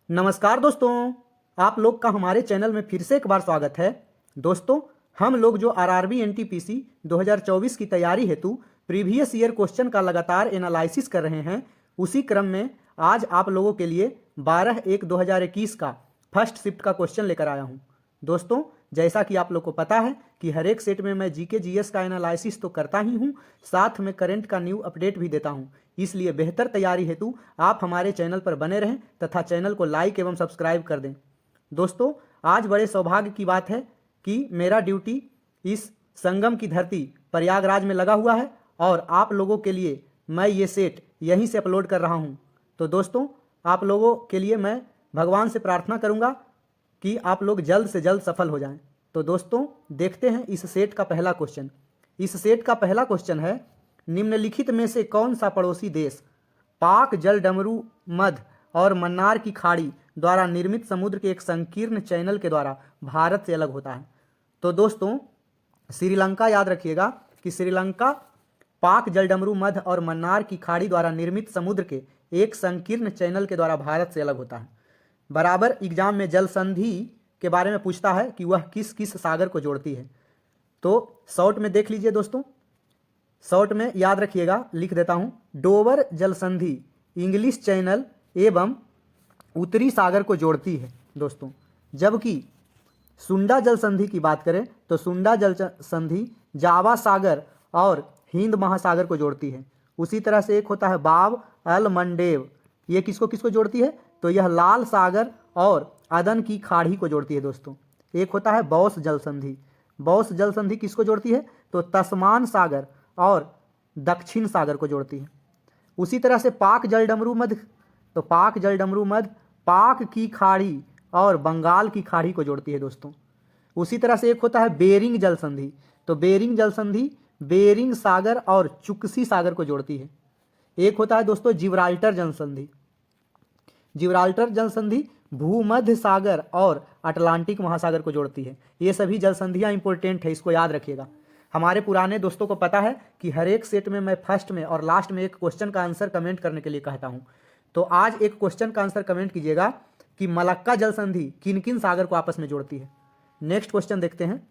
नमस्कार दोस्तों, आप लोग का हमारे चैनल में फिर से एक बार स्वागत है। दोस्तों, हम लोग जो आरआरबी एनटीपीसी 2024 की तैयारी हेतु प्रीवियस ईयर क्वेश्चन का लगातार एनालिसिस कर रहे हैं, उसी क्रम में आज आप लोगों के लिए 12/1/2021 का फर्स्ट शिफ्ट का क्वेश्चन लेकर आया हूं। दोस्तों, जैसा कि आप लोग को पता है कि हर एक सेट में मैं जीके जीएस का एनालिसिस तो करता ही हूं, साथ में करंट का न्यू अपडेट भी देता हूं। इसलिए बेहतर तैयारी हेतु आप हमारे चैनल पर बने रहें तथा चैनल को लाइक एवं सब्सक्राइब कर दें। दोस्तों, आज बड़े सौभाग्य की बात है कि मेरा ड्यूटी इस संगम की धरती प्रयागराज में लगा हुआ है और आप लोगों के लिए मैं ये सेट यहीं से अपलोड कर रहा हूँ। तो दोस्तों, आप लोगों के लिए मैं भगवान से प्रार्थना करूँगा कि आप लोग जल्द से जल्द सफल हो जाएं। तो दोस्तों, देखते हैं इस सेट का पहला क्वेश्चन। इस सेट का पहला क्वेश्चन है, निम्नलिखित में से कौन सा पड़ोसी देश पाक जलडमरू मध्य और मन्नार की खाड़ी द्वारा निर्मित समुद्र के एक संकीर्ण चैनल के द्वारा भारत से अलग होता है? तो दोस्तों, श्रीलंका याद रखिएगा कि श्रीलंका पाक जलडमरू मध्य और मन्नार की खाड़ी द्वारा निर्मित समुद्र के एक संकीर्ण चैनल के द्वारा भारत से अलग होता है। बराबर एग्जाम में जल संधि के बारे में पूछता है कि वह किस किस सागर को जोड़ती है। तो शॉर्ट में देख लीजिए दोस्तों, शॉर्ट में याद रखिएगा, लिख देता हूं, डोवर जल संधि इंग्लिश चैनल एवं उत्तरी सागर को जोड़ती है दोस्तों। जबकि सुंडा जल संधि की बात करें तो सुंडा जल संधि जावा सागर और हिंद महासागर को जोड़ती है। उसी तरह से एक होता है बाब अल मंडेव, ये किसको किसको जोड़ती है? तो यह लाल सागर और अदन की खाड़ी को जोड़ती है दोस्तों। एक होता है बौस जल संधि, बौस जल संधि किसको जोड़ती है? तो तस्मान सागर और दक्षिण सागर को जोड़ती है। उसी तरह से पाक जलडमरू मध्य, तो पाक जलडमरू मध्य पाक की खाड़ी और बंगाल की खाड़ी को जोड़ती है दोस्तों। उसी तरह से एक होता है बेरिंग जल संधि, तो बेरिंग जल संधि बेरिंग सागर और चुक्सी सागर को जोड़ती है। एक होता है दोस्तों जिब्राल्टर जल संधि, जिब्राल्टर जल संधि भूमध्य सागर और अटलांटिक महासागर को जोड़ती है। ये सभी जल संधियां इंपॉर्टेंट है, इसको याद रखिएगा। हमारे पुराने दोस्तों को पता है कि हर एक सेट में मैं फर्स्ट में और लास्ट में एक क्वेश्चन का आंसर कमेंट करने के लिए कहता हूं। तो आज एक क्वेश्चन का आंसर कमेंट कीजिएगा कि मलक्का जल संधि किन किन सागर को आपस में जोड़ती है। नेक्स्ट क्वेश्चन देखते हैं।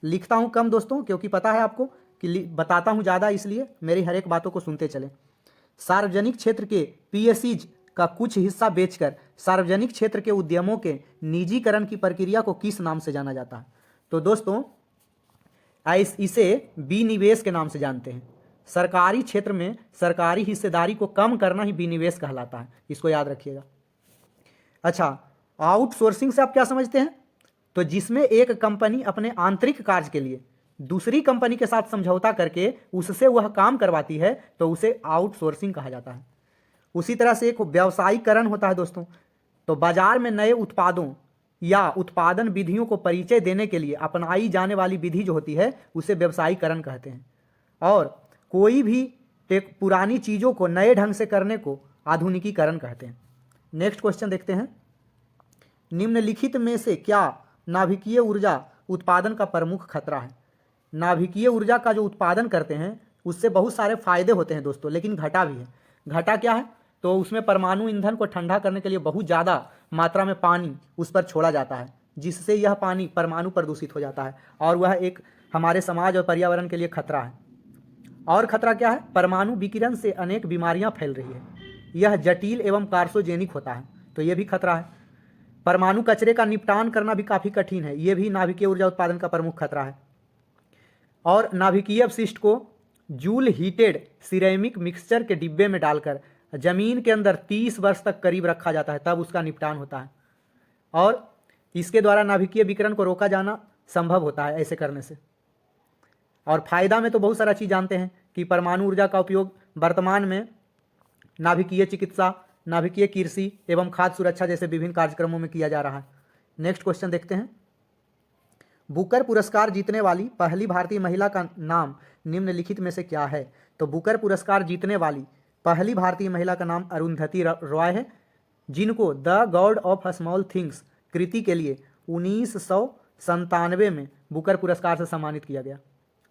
लिखता हूं कम दोस्तों, क्योंकि पता है आपको कि बताता हूं ज्यादा, इसलिए मेरी हर एक बातों को सुनते चले। सार्वजनिक क्षेत्र के पीएसईज का कुछ हिस्सा बेचकर सार्वजनिक क्षेत्र के उद्यमों के निजीकरण की प्रक्रिया को किस नाम से जाना जाता है? तो दोस्तों, इसे विनिवेश के नाम से जानते हैं। सरकारी क्षेत्र में सरकारी हिस्सेदारी को कम करना ही विनिवेश कहलाता है, इसको याद रखिएगा। अच्छा, आउटसोर्सिंग से आप क्या समझते हैं? तो जिसमें एक कंपनी अपने आंतरिक कार्य के लिए दूसरी कंपनी के साथ समझौता करके उससे वह काम करवाती है, तो उसे आउटसोर्सिंग कहा जाता है। उसी तरह से एक व्यावसायीकरण होता है दोस्तों, तो बाजार में नए उत्पादों या उत्पादन विधियों को परिचय देने के लिए अपनाई जाने वाली विधि जो होती है उसे व्यावसायीकरण कहते हैं। और कोई भी पुरानी चीजों को नए ढंग से करने को आधुनिकीकरण कहते हैं। नेक्स्ट क्वेश्चन देखते हैं। निम्नलिखित में से क्या नाभिकीय ऊर्जा उत्पादन का प्रमुख खतरा है? नाभिकीय ऊर्जा का जो उत्पादन करते हैं उससे बहुत सारे फायदे होते हैं दोस्तों, लेकिन घाटा भी है। घाटा क्या है? तो उसमें परमाणु ईंधन को ठंडा करने के लिए बहुत ज़्यादा मात्रा में पानी उस पर छोड़ा जाता है, जिससे यह पानी परमाणु प्रदूषित हो जाता है और वह एक हमारे समाज और पर्यावरण के लिए खतरा है। और खतरा क्या है? परमाणु विकिरण से अनेक बीमारियां फैल रही है, यह जटिल एवं कार्सोजेनिक होता है, तो यह भी खतरा है। परमाणु कचरे का निपटान करना भी काफ़ी कठिन है, यह भी नाभिकीय ऊर्जा उत्पादन का प्रमुख खतरा है। और नाभिकीय अपशिष्ट को जूल हीटेड सिरेमिक मिक्सचर के डिब्बे में डालकर जमीन के अंदर 30 वर्ष तक करीब रखा जाता है, तब उसका निपटान होता है। और इसके द्वारा नाभिकीय विकिरण को रोका जाना संभव होता है ऐसे करने से। और फायदा में तो बहुत सारा चीज़ जानते हैं कि परमाणु ऊर्जा का उपयोग वर्तमान में नाभिकीय चिकित्सा, नाभिकीय कृषि एवं खाद्य सुरक्षा जैसे विभिन्न कार्यक्रमों में किया जा रहा है। नेक्स्ट क्वेश्चन देखते हैं। बुकर पुरस्कार जीतने वाली पहली भारतीय महिला का नाम निम्नलिखित में से क्या है? तो बुकर पुरस्कार जीतने वाली पहली भारतीय महिला का नाम अरुंधति रॉय है, जिनको The God of Small Things कृति के लिए 1997 में बुकर पुरस्कार से सम्मानित किया गया।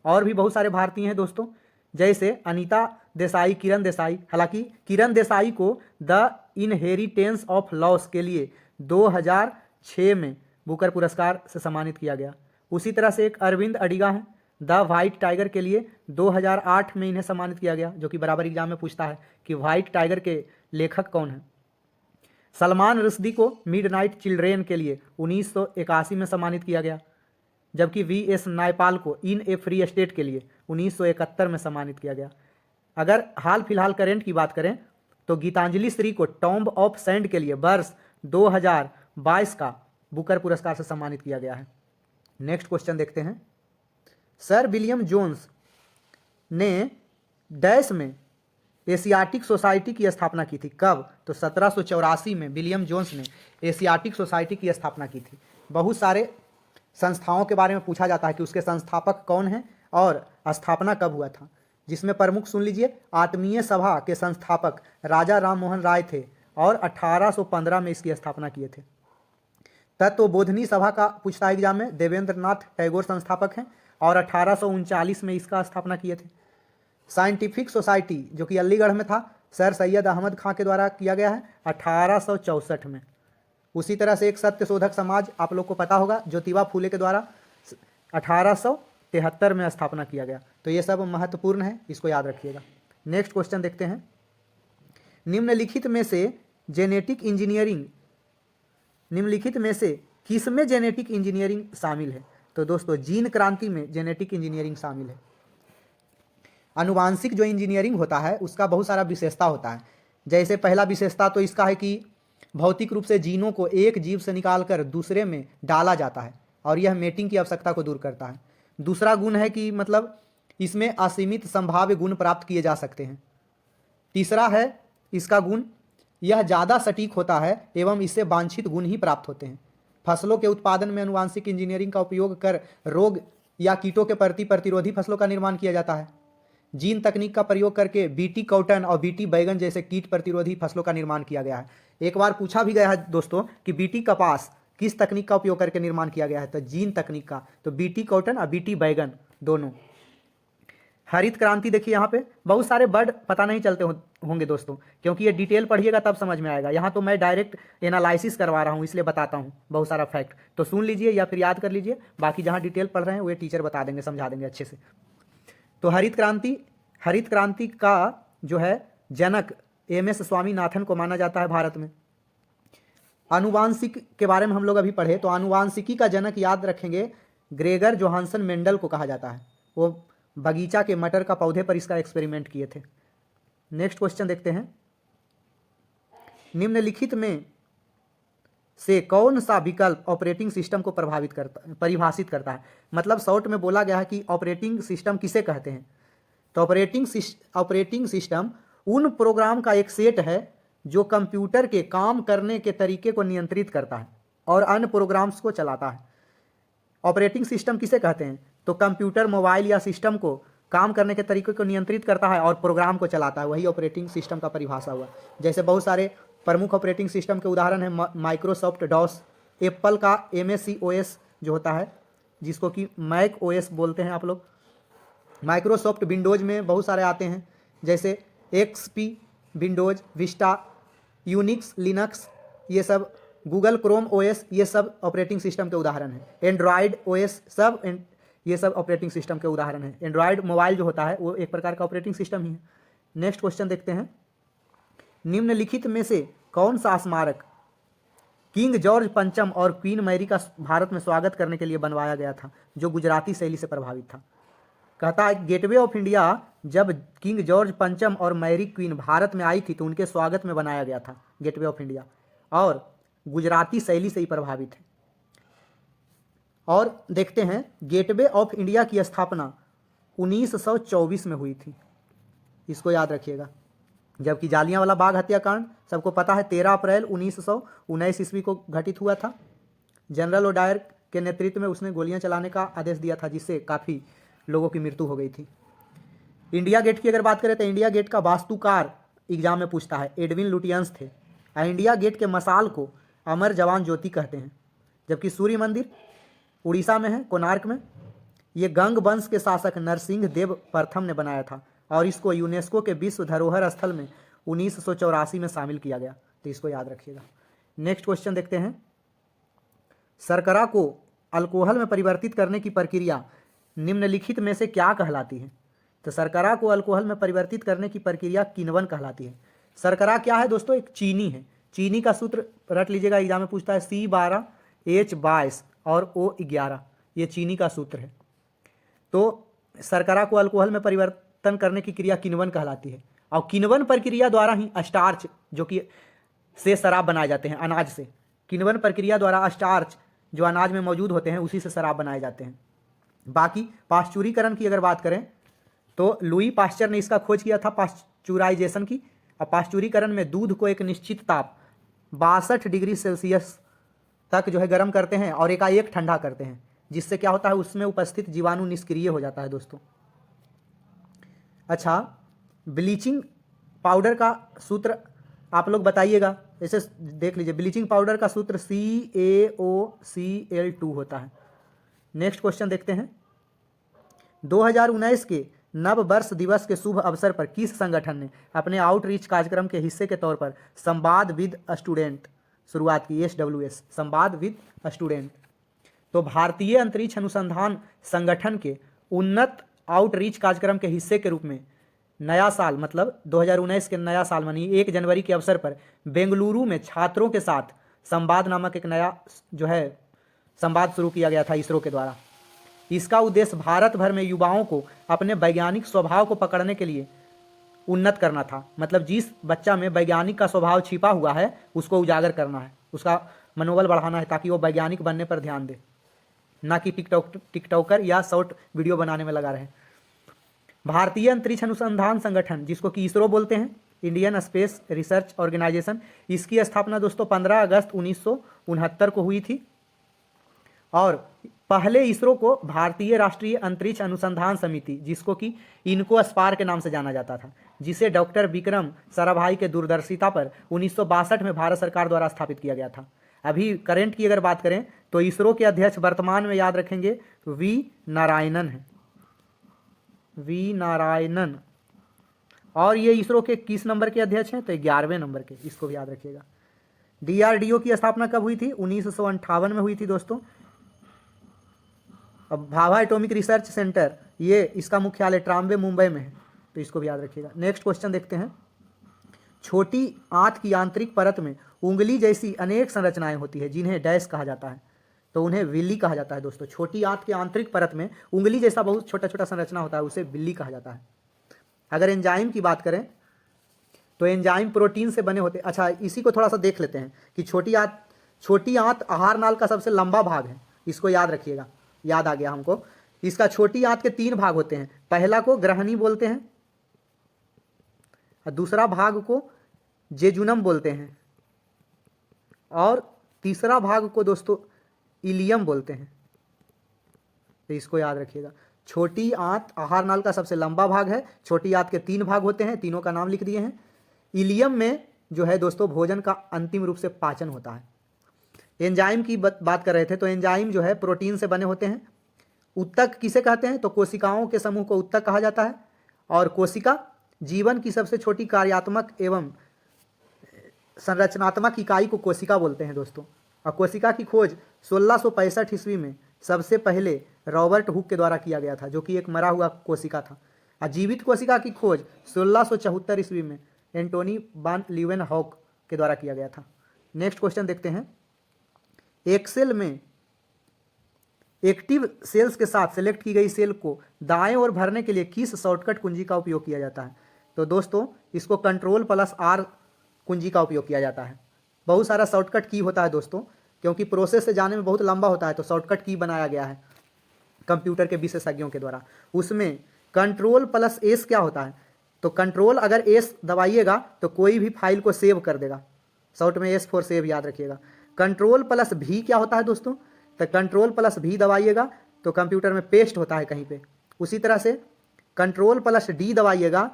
और भी बहुत सारे भारतीय हैं दोस्तों, जैसे अनीता देसाई, किरण देसाई। हालांकि किरण देसाई को द इनहेरिटेंस ऑफ लॉस के लिए 2006 में बुकर पुरस्कार से सम्मानित किया गया। उसी तरह से एक अरविंद अडिगा हैं, द वाइट टाइगर के लिए 2008 में इन्हें सम्मानित किया गया, जो कि बराबर एग्जाम में पूछता है कि वाइट टाइगर के लेखक कौन हैं। सलमान रुश्दी को मिडनाइट चिल्ड्रेन के लिए 1981 में सम्मानित किया गया, जबकि वी.एस. नायपाल को इन ए फ्री स्टेट के लिए 1971 में सम्मानित किया गया। अगर हाल फिलहाल करेंट की बात करें तो गीतांजलि श्री को टॉम्ब ऑफ सैंड के लिए वर्ष 2022 का बुकर पुरस्कार से सम्मानित किया गया है। नेक्स्ट क्वेश्चन देखते हैं। सर विलियम जोन्स ने डैश में एशियाटिक सोसाइटी की स्थापना की थी, कब? तो 1784 में विलियम जोन्स ने एशियाटिक सोसाइटी की स्थापना की थी। बहुत सारे संस्थाओं के बारे में पूछा जाता है कि उसके संस्थापक कौन हैं और स्थापना कब हुआ था, जिसमें प्रमुख सुन लीजिए। आत्मीय सभा के संस्थापक राजा राम मोहन राय थे और 1815 में इसकी स्थापना किए थे। तत्वबोधिनी सभा का पूछता है एग्जाम में, देवेंद्र नाथ टैगोर संस्थापक हैं और 1839 में इसका स्थापना किए थे। साइंटिफिक सोसाइटी जो कि अलीगढ़ में था, सर सैयद अहमद खां के द्वारा किया गया है 1864 में। उसी तरह से एक सत्यशोधक समाज आप लोग को पता होगा, ज्योतिबा फूले के द्वारा 1873 में स्थापना किया गया। तो ये सब महत्वपूर्ण है, इसको याद रखिएगा। नेक्स्ट क्वेश्चन देखते हैं। निम्नलिखित में से किसमें जेनेटिक इंजीनियरिंग शामिल है? तो दोस्तों जीन क्रांति में जेनेटिक इंजीनियरिंग शामिल है। आनुवांशिक जो इंजीनियरिंग होता है उसका बहुत सारा विशेषता होता है। जैसे पहला विशेषता तो इसका है कि भौतिक रूप से जीनों को एक जीव से निकालकर दूसरे में डाला जाता है और यह मेटिंग की आवश्यकता को दूर करता है। दूसरा गुण है कि मतलब इसमें असीमित संभाव्य गुण प्राप्त किए जा सकते हैं। तीसरा है इसका गुण, यह ज़्यादा सटीक होता है एवं इससे वांछित गुण ही प्राप्त होते हैं। फसलों के उत्पादन में आनुवांशिक इंजीनियरिंग का उपयोग कर रोग या कीटों के प्रति प्रतिरोधी फसलों का निर्माण किया जाता है। जीन तकनीक का प्रयोग करके बीटी कॉटन और बीटी बैगन जैसे कीट प्रतिरोधी फसलों का निर्माण किया गया है। एक बार पूछा भी गया है दोस्तों कि बीटी कपास किस तकनीक का उपयोग करके निर्माण किया गया है, तो जीन तकनीक का। तो बीटी कॉटन और बीटी बैगन दोनों। हरित क्रांति देखिए, यहाँ पे बहुत सारे वर्ड पता नहीं चलते होंगे दोस्तों, क्योंकि ये डिटेल पढ़िएगा तब समझ में आएगा। यहाँ तो मैं डायरेक्ट एनालिसिस करवा रहा हूँ, इसलिए बताता हूँ बहुत सारा फैक्ट। तो सुन लीजिए या फिर याद कर लीजिए, बाकी जहाँ डिटेल पढ़ रहे हैं वो टीचर बता देंगे, समझा देंगे अच्छे से। तो हरित क्रांति का जो है जनक एम.एस. स्वामीनाथन को माना जाता है भारत में। आनुवांशिक के बारे में हम लोग अभी पढ़े, तो आनुवांशिकी का जनक याद रखेंगे ग्रेगर जोहानसन मेंडल को कहा जाता है। वो बगीचा के मटर का पौधे पर इसका एक्सपेरिमेंट किए थे। नेक्स्ट क्वेश्चन देखते हैं। निम्नलिखित में से कौन सा विकल्प ऑपरेटिंग सिस्टम को परिभाषित करता है? मतलब शॉर्ट में बोला गया है कि ऑपरेटिंग सिस्टम किसे कहते हैं। तो ऑपरेटिंग सिस्टम उन प्रोग्राम का एक सेट है जो कंप्यूटर के काम करने के तरीके को नियंत्रित करता है और अन्य प्रोग्राम्स को चलाता है। ऑपरेटिंग सिस्टम किसे कहते हैं? तो कंप्यूटर, मोबाइल या सिस्टम को काम करने के तरीके को नियंत्रित करता है और प्रोग्राम को चलाता है, वही ऑपरेटिंग सिस्टम का परिभाषा हुआ। जैसे बहुत सारे प्रमुख ऑपरेटिंग सिस्टम के उदाहरण हैं माइक्रोसॉफ्ट डॉस, एप्पल का MSC OS जो होता है, जिसको कि मैक OS बोलते हैं आप लोग। माइक्रोसॉफ्ट विंडोज़ में बहुत सारे आते हैं, जैसे XP, Windows Vista, Unix, Linux, ये सब। गूगल क्रोम OS, ये सब ऑपरेटिंग सिस्टम के उदाहरण हैं। एंड्रॉयड OS, ये सब ऑपरेटिंग सिस्टम के उदाहरण हैं। एंड्रॉयड मोबाइल जो होता है वो एक प्रकार का ऑपरेटिंग सिस्टम ही है। नेक्स्ट क्वेश्चन देखते हैं। निम्नलिखित में से कौन सा स्मारक किंग जॉर्ज पंचम और क्वीन मैरी का भारत में स्वागत करने के लिए बनवाया गया था, जो गुजराती शैली से प्रभावित था? कहता है गेटवे ऑफ इंडिया जब किंग जॉर्ज पंचम और मैरी क्वीन भारत में आई थी तो उनके स्वागत में बनाया गया था गेटवे ऑफ इंडिया, और गुजराती शैली से ही प्रभावित है। और देखते हैं, गेटवे ऑफ इंडिया की स्थापना 1924 में हुई थी, इसको याद रखिएगा। जबकि जालियांवाला बाग हत्याकांड सबको पता है 13 अप्रैल 1919 ईस्वी को घटित हुआ था। जनरल ओडायर के नेतृत्व में उसने गोलियां चलाने का आदेश दिया था, जिससे काफ़ी लोगों की मृत्यु हो गई थी। इंडिया गेट की अगर बात करें तो इंडिया गेट का वास्तुकार एग्जाम में पूछता है, एडविन लुटियंस थे। इंडिया गेट के मसाल को अमर जवान ज्योति कहते हैं। जबकि सूर्य मंदिर उड़ीसा में है, कोणार्क में। ये गंग वंश के शासक नरसिंह देव प्रथम ने बनाया था और इसको यूनेस्को के विश्व धरोहर स्थल में 1984 में शामिल किया गया। तो इसको याद रखिएगा। नेक्स्ट क्वेश्चन देखते हैं, शर्करा को अल्कोहल में परिवर्तित करने की प्रक्रिया निम्नलिखित में से क्या कहलाती है? तो शर्करा को अल्कोहल में परिवर्तित करने की प्रक्रिया किण्वन कहलाती है। शर्करा क्या है दोस्तों? एक चीनी है। चीनी का सूत्र रट लीजिएगा, एग्जाम में पूछता है C12H22 और O11, ये चीनी का सूत्र है। तो शर्करा को अल्कोहल में परिवर्तन करने की क्रिया किण्वन कहलाती है। और किण्वन प्रक्रिया द्वारा ही स्टार्च जो कि से शराब बनाए जाते हैं, अनाज से। किण्वन प्रक्रिया द्वारा स्टार्च जो अनाज में मौजूद होते हैं उसी से शराब बनाए जाते हैं। बाकी पाश्चुरीकरण की अगर बात करें तो लुई पाश्चर ने इसका खोज किया था, पाश्चुराइजेशन की। और पाश्चुरीकरण में दूध को एक निश्चित ताप 62 डिग्री सेल्सियस तक जो है गर्म करते हैं और एकाएक ठंडा करते हैं, जिससे क्या होता है, उसमें उपस्थित जीवाणु निष्क्रिय हो जाता है दोस्तों। अच्छा, ब्लीचिंग पाउडर का सूत्र आप लोग बताइएगा, ऐसे देख लीजिए। ब्लीचिंग पाउडर का सूत्र CaOCl2 होता है। नेक्स्ट क्वेश्चन देखते हैं, 2019 के नव वर्ष दिवस के शुभ अवसर पर किस संगठन ने अपने आउटरीच कार्यक्रम के हिस्से के तौर पर संवाद विद स्टूडेंट शुरुआत की? SWS, संवाद विद स्टूडेंट। तो भारतीय अंतरिक्ष अनुसंधान संगठन के उन्नत आउटरीच कार्यक्रम के हिस्से के रूप में नया साल मतलब 2019 के नया साल मानी 1 जनवरी के अवसर पर बेंगलुरु में छात्रों के साथ संवाद नामक एक नया जो है संवाद शुरू किया गया था इसरो के द्वारा। इसका उद्देश्य भारत भर में युवाओं को अपने वैज्ञानिक स्वभाव को पकड़ने के लिए उन्नत करना था। मतलब जिस बच्चा में वैज्ञानिक का स्वभाव छिपा हुआ है उसको उजागर करना है, उसका मनोबल बढ़ाना है ताकि वो वैज्ञानिक बनने पर ध्यान दे, ना कि टिकटॉकर या शॉर्ट वीडियो बनाने में लगा रहे। भारतीय अंतरिक्ष अनुसंधान संगठन, जिसको कि इसरो बोलते हैं, इंडियन स्पेस रिसर्च ऑर्गेनाइजेशन, इसकी स्थापना दोस्तों 15 अगस्त 1969 को हुई थी। और पहले इसरो को भारतीय राष्ट्रीय अंतरिक्ष अनुसंधान समिति, जिसको कि इनको स्पार के नाम से जाना जाता था, जिसे डॉक्टर विक्रम साराभाई के दूरदर्शिता पर 1962 में भारत सरकार द्वारा स्थापित किया गया था। अभी करंट की अगर बात करें तो इसरो के अध्यक्ष वर्तमान में याद रखेंगे वी नारायणन है, वी नारायणन। और ये इसरो के किस नंबर के अध्यक्ष हैं? तो 11वें नंबर के, इसको भी याद रखिएगा। DRDO की स्थापना कब हुई थी? 1958 में हुई थी दोस्तों। अब भाभा एटॉमिक रिसर्च सेंटर, ये इसका मुख्यालय ट्राम्बे मुंबई में है, तो इसको भी याद रखिएगा। नेक्स्ट क्वेश्चन देखते हैं, छोटी आंत की आंतरिक परत में उंगली जैसी अनेक संरचनाएं होती है जिन्हें डैश कहा जाता है, तो उन्हें विल्ली कहा जाता है दोस्तों। छोटी आंत के आंतरिक परत में उंगली जैसा बहुत छोटा छोटा संरचना होता है, उसे विल्ली कहा जाता है। अगर एंजाइम की बात करें तो एंजाइम प्रोटीन से बने होते हैं। अच्छा, इसी को थोड़ा सा देख लेते हैं कि छोटी आंत आहार नाल का सबसे लंबा भाग है, इसको याद रखिएगा। याद आ गया हमको। इसका छोटी आंत के 3 भाग होते हैं, पहला को ग्रहणी बोलते हैं, दूसरा भाग को जेजुनम बोलते हैं, और तीसरा भाग को दोस्तों इलियम बोलते हैं। तो इसको याद रखिएगा। छोटी आंत आहार नाल का सबसे लंबा भाग है, छोटी आंत के 3 भाग होते हैं, तीनों का नाम लिख दिए हैं। इलियम में जो है दोस्तों भोजन का अंतिम रूप से पाचन होता है। एंजाइम की बात कर रहे थे, तो एंजाइम जो है प्रोटीन से बने होते हैं। उत्तक किसे कहते हैं? तो कोशिकाओं के समूह को उत्तक कहा जाता है। और कोशिका जीवन की सबसे छोटी कार्यात्मक एवं संरचनात्मक इकाई को कोशिका बोलते हैं दोस्तों। और कोशिका की खोज 1665 ईस्वी में सबसे पहले रॉबर्ट हुक के द्वारा किया गया था, जो कि एक मरा हुआ कोशिका था। और जीवित कोशिका की खोज 1674 ईस्वी में एंटोनी वान लीवेनहॉक के द्वारा किया गया था। नेक्स्ट क्वेश्चन देखते हैं, एक्सेल में एक्टिव सेल्स के साथ सेलेक्ट की गई सेल को दाएं ओर भरने के लिए किस शॉर्टकट कुंजी का उपयोग किया जाता है? तो दोस्तों इसको Ctrl+R कुंजी का उपयोग किया जाता है। बहुत सारा शॉर्टकट की होता है दोस्तों, क्योंकि प्रोसेस से जाने में बहुत लंबा होता है, तो शॉर्टकट की बनाया गया है कंप्यूटर के विशेषज्ञों के द्वारा। उसमें Ctrl+S क्या होता है? तो कंट्रोल अगर S दबाइएगा तो कोई भी फाइल को सेव कर देगा, शॉर्ट में S फॉर सेव याद रखिएगा। Ctrl+V क्या होता है दोस्तों? तो Ctrl+V दबाइएगा तो कंप्यूटर में पेस्ट होता है कहीं पे। उसी तरह से Ctrl+D दबाइएगा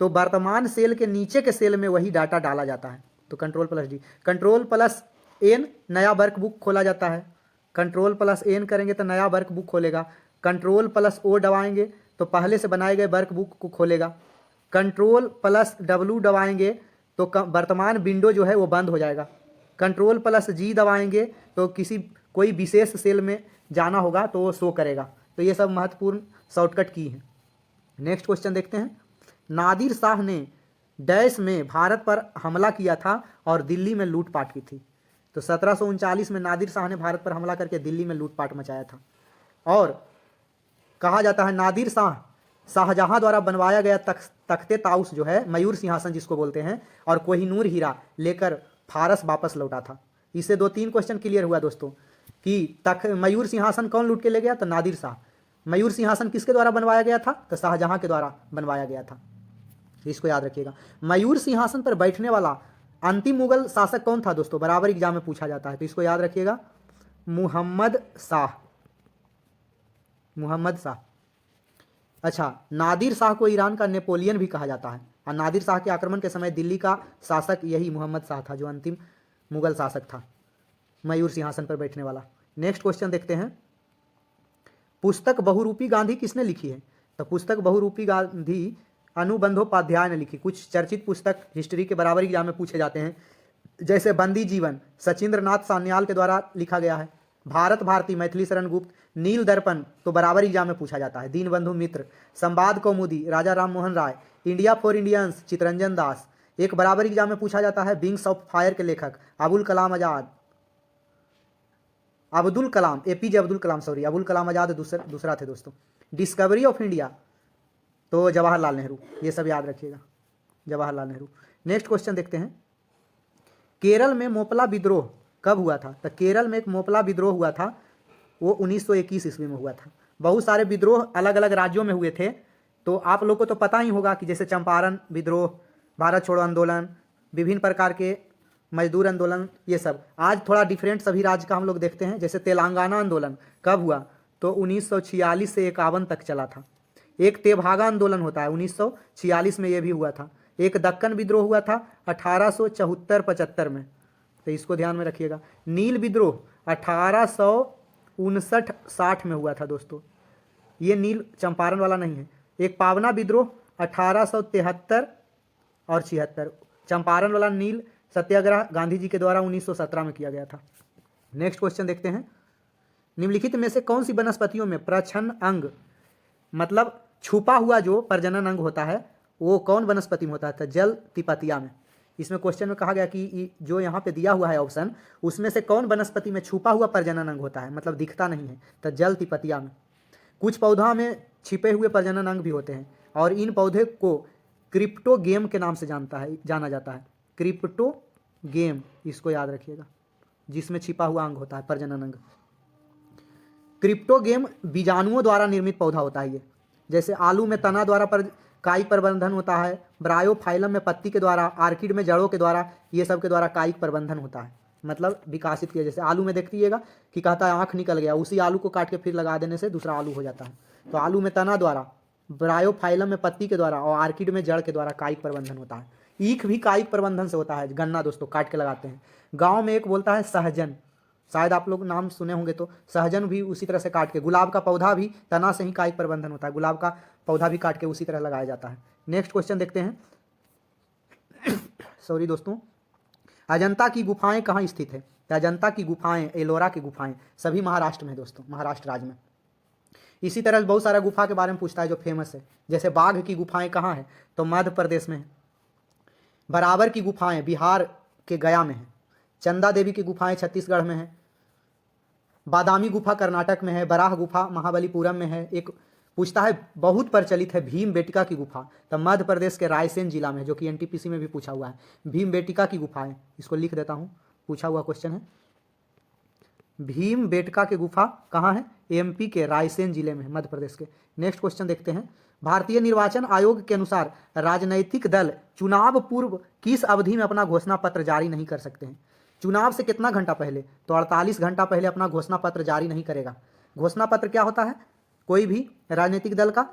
तो वर्तमान सेल के नीचे के सेल में वही डाटा डाला जाता है, तो Ctrl+D। Ctrl+N नया वर्कबुक खोला जाता है, Ctrl+N करेंगे तो नया वर्कबुक खोलेगा। Ctrl+O दबाएंगे तो पहले से बनाए गए वर्कबुक को खोलेगा। Ctrl+W दबाएंगे तो वर्तमान विंडो जो है वो बंद हो जाएगा। Ctrl+G दबाएंगे तो कोई विशेष सेल में जाना होगा तो वो शो करेगा। तो ये सब महत्वपूर्ण शॉर्टकट की है। नेक्स्ट क्वेश्चन देखते हैं। नादिर शाह ने डैश में भारत पर हमला किया था और दिल्ली में लूटपाट की थी। तो 1739 में नादिर शाह ने भारत पर हमला करके दिल्ली में लूटपाट मचाया था। और कहा जाता है नादिर शाह शाहजहां द्वारा बनवाया गया तख्ते ताउस जो है, मयूर सिंहासन जिसको बोलते हैं, और कोहिनूर हीरा लेकर फारस वापस लौटा था। इससे 2-3 क्वेश्चन क्लियर हुआ दोस्तों कि मयूर सिंहासन कौन लूट के ले गया? तो नादिर शाह। मयूर सिंहासन किसके द्वारा बनवाया गया था? तो शाहजहां के द्वारा बनवाया गया था। इसको याद रखिएगा। मयूर सिंहासन पर बैठने वाला अंतिम मुगल शासक कौन था दोस्तों? बराबर एग्जाम में पूछा जाता है, तो इसको याद रखिएगा, मुहम्मद शाह। मुहम्मद शाह। अच्छा, नादिर शाह को ईरान का नेपोलियन भी कहा जाता है। और नादिर शाह के आक्रमण के समय दिल्ली का शासक यही मुहम्मद शाह था, जो अंतिम मुगल शासक था, मयूर सिंहासन पर बैठने वाला। नेक्स्ट क्वेश्चन देखते हैं। पुस्तक बहुरूपी गांधी किसने लिखी है? तो पुस्तक बहुरूपी गांधी अनुबंधोपाध्याय ने लिखी। कुछ चर्चित पुस्तक हिस्ट्री के बराबर एग्जाम में पूछे जाते हैं, जैसे बंदी जीवन सचिंद्र नाथ सान्याल के द्वारा लिखा गया है। भारत भारती मैथिली शरण गुप्त। नील दर्पण तो बराबर एग्जाम में पूछा जाता है, दीनबंधु मित्र। संवाद कौमुदी राजा Ram Mohan Roy. India for Indians Chitranjan दास। एक बराबर एग्जाम में पूछा जाता है, विंग्स ऑफ फायर के लेखक अबुल कलाम आजाद। अब्दुल कलाम, एपीजे अब्दुल कलाम, सॉरी, अबुल कलाम आजाद दूसरा थे दोस्तों। डिस्कवरी ऑफ इंडिया तो जवाहरलाल नेहरू। ये सब याद रखिएगा, जवाहरलाल नेहरू। नेक्स्ट क्वेश्चन देखते हैं। केरल में मोपला विद्रोह कब हुआ था? तो केरल में एक मोपला विद्रोह हुआ था, वो 1921 ईस्वी में हुआ था। बहुत सारे विद्रोह अलग अलग राज्यों में हुए थे, तो आप लोग को तो पता ही होगा कि जैसे चंपारण विद्रोह, भारत छोड़ो आंदोलन, विभिन्न प्रकार के मजदूर आंदोलन, ये सब। आज थोड़ा डिफरेंट सभी राज्य का हम लोग देखते हैं। जैसे तेलंगाना आंदोलन कब हुआ? तो 1946 से 51 तक चला था। एक तेभागा आंदोलन होता है, 1946 में ये भी हुआ था। एक दक्कन विद्रोह हुआ था 1874-75 में, तो इसको ध्यान में रखिएगा। नील विद्रोह 1859-60 में हुआ था दोस्तों, ये नील चंपारण वाला नहीं है। एक पावना विद्रोह 1873 और 76, चंपारण वाला नील सत्याग्रह गांधी जी के द्वारा 1917 में किया गया था। नेक्स्ट क्वेश्चन देखते हैं। निम्नलिखित में से कौन सी वनस्पतियों में प्रच्छन्न अंग, मतलब छुपा हुआ जो प्रजनन अंग होता है, वो कौन वनस्पति में होता है? तो जल तिपतिया में। इसमें क्वेश्चन में कहा गया कि जो यहाँ पे दिया हुआ है ऑप्शन, उसमें से कौन वनस्पति में छुपा हुआ प्रजनन अंग होता है, मतलब दिखता नहीं है? तो जल तिपतिया में। कुछ पौधा में छिपे हुए प्रजनन अंग भी होते हैं, और इन पौधे को क्रिप्टोगेम के नाम से जाना जाता है। क्रिप्टोगेम, इसको याद रखिएगा, जिसमें छिपा हुआ अंग होता है, प्रजनन अंग। क्रिप्टोगेम बीजाणुओं द्वारा निर्मित पौधा होता है ये। जैसे आलू में तना द्वारा कायिक प्रबंधन होता है, ब्रायोफाइलम में पत्ती के द्वारा, आर्किड में जड़ों के द्वारा, ये सब के द्वारा कायिक प्रबंधन होता है, मतलब विकासित किया। जैसे आलू में देखिएगा कि कहता है आँख निकल गया, उसी आलू को काट के फिर लगा देने से दूसरा आलू हो जाता है। तो आलू में तना द्वारा, ब्रायोफाइलम में पत्ती के द्वारा और आर्किड में जड़ के द्वारा कायिक प्रबंधन होता है। ईख भी कायिक प्रबंधन से होता है, गन्ना दोस्तों काट के लगाते हैं। गाँव में एक बोलता है सहजन, शायद आप लोग नाम सुने होंगे, तो सहजन भी उसी तरह से काट के, गुलाब का पौधा भी तना से ही कायिक प्रबंधन होता है, गुलाब का पौधा भी काट के उसी तरह लगाया जाता है। नेक्स्ट क्वेश्चन देखते हैं। सॉरी दोस्तों, अजंता की गुफाएं कहाँ स्थित है? अजंता की गुफाएं, एलोरा की गुफाएं सभी महाराष्ट्र में है दोस्तों, महाराष्ट्र राज्य में। इसी तरह बहुत सारा गुफा के बारे में पूछता है जो फेमस है। जैसे बाघ की गुफाएं कहाँ है? तो मध्य प्रदेश में है। बराबर की गुफाएं बिहार के गया में है। चंदा देवी की गुफाएं छत्तीसगढ़ में है। बादामी गुफा कर्नाटक में है। बराह गुफा महाबलीपुरम में है। एक पूछता है बहुत प्रचलित है भीम बेटिका की गुफा, तो मध्य प्रदेश के रायसेन जिला में, जो कि एनटीपीसी में भी पूछा हुआ है। भीम बेटिका की गुफा है, इसको लिख देता हूँ, पूछा हुआ क्वेश्चन है। भीम बेटिका की गुफा कहाँ है? एमपी के रायसेन जिले में, मध्य प्रदेश के। नेक्स्ट क्वेश्चन देखते हैं। भारतीय निर्वाचन आयोग के अनुसार राजनीतिक दल चुनाव पूर्व किस अवधि में अपना घोषणा पत्र जारी नहीं कर सकते हैं? चुनाव से कितना घंटा पहले? तो 48 घंटा पहले अपना घोषणा पत्र जारी नहीं करेगा। घोषणा पत्र क्या होता है? कोई भी राजनीतिक दल का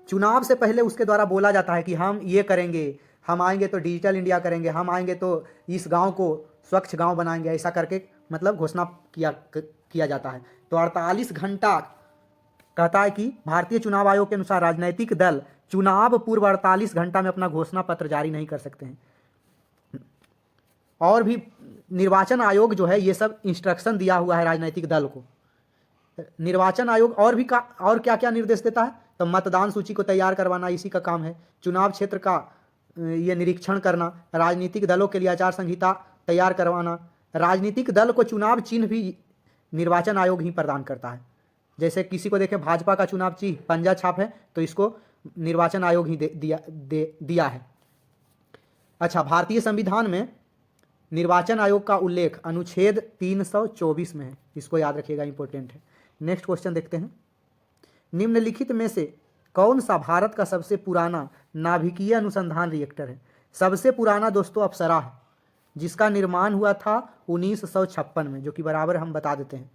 चुनाव से पहले उसके द्वारा बोला जाता है कि हम ये करेंगे, हम आएंगे तो डिजिटल इंडिया करेंगे, हम आएंगे तो इस गांव को स्वच्छ गांव बनाएंगे, ऐसा करके मतलब घोषणा किया जाता है। तो 48 घंटा कहता है कि भारतीय चुनाव आयोग के अनुसार राजनीतिक दल चुनाव पूर्व 48 घंटा में अपना घोषणा पत्र जारी नहीं कर सकते हैं। और भी निर्वाचन आयोग जो है ये सब इंस्ट्रक्शन दिया हुआ है राजनीतिक दल को। निर्वाचन आयोग और क्या क्या निर्देश देता है, तो मतदान सूची को तैयार करवाना इसी का काम है। चुनाव क्षेत्र का ये निरीक्षण करना, राजनीतिक दलों के लिए आचार संहिता तैयार करवाना। राजनीतिक दल को चुनाव चिन्ह भी निर्वाचन आयोग ही प्रदान करता है। जैसे किसी को देखें भाजपा का चुनाव चिन्ह पंजा छाप है, तो इसको निर्वाचन आयोग ही दिया है। अच्छा, भारतीय संविधान में निर्वाचन आयोग का उल्लेख अनुच्छेद 324 में है, इसको याद रखिएगा, इंपॉर्टेंट है। नेक्स्ट क्वेश्चन देखते हैं। निम्नलिखित में से कौन सा भारत का सबसे पुराना नाभिकीय अनुसंधान रिएक्टर है? सबसे पुराना दोस्तों अप्सरा है, जिसका निर्माण हुआ था 1956 में, जो कि बराबर हम बता देते हैं।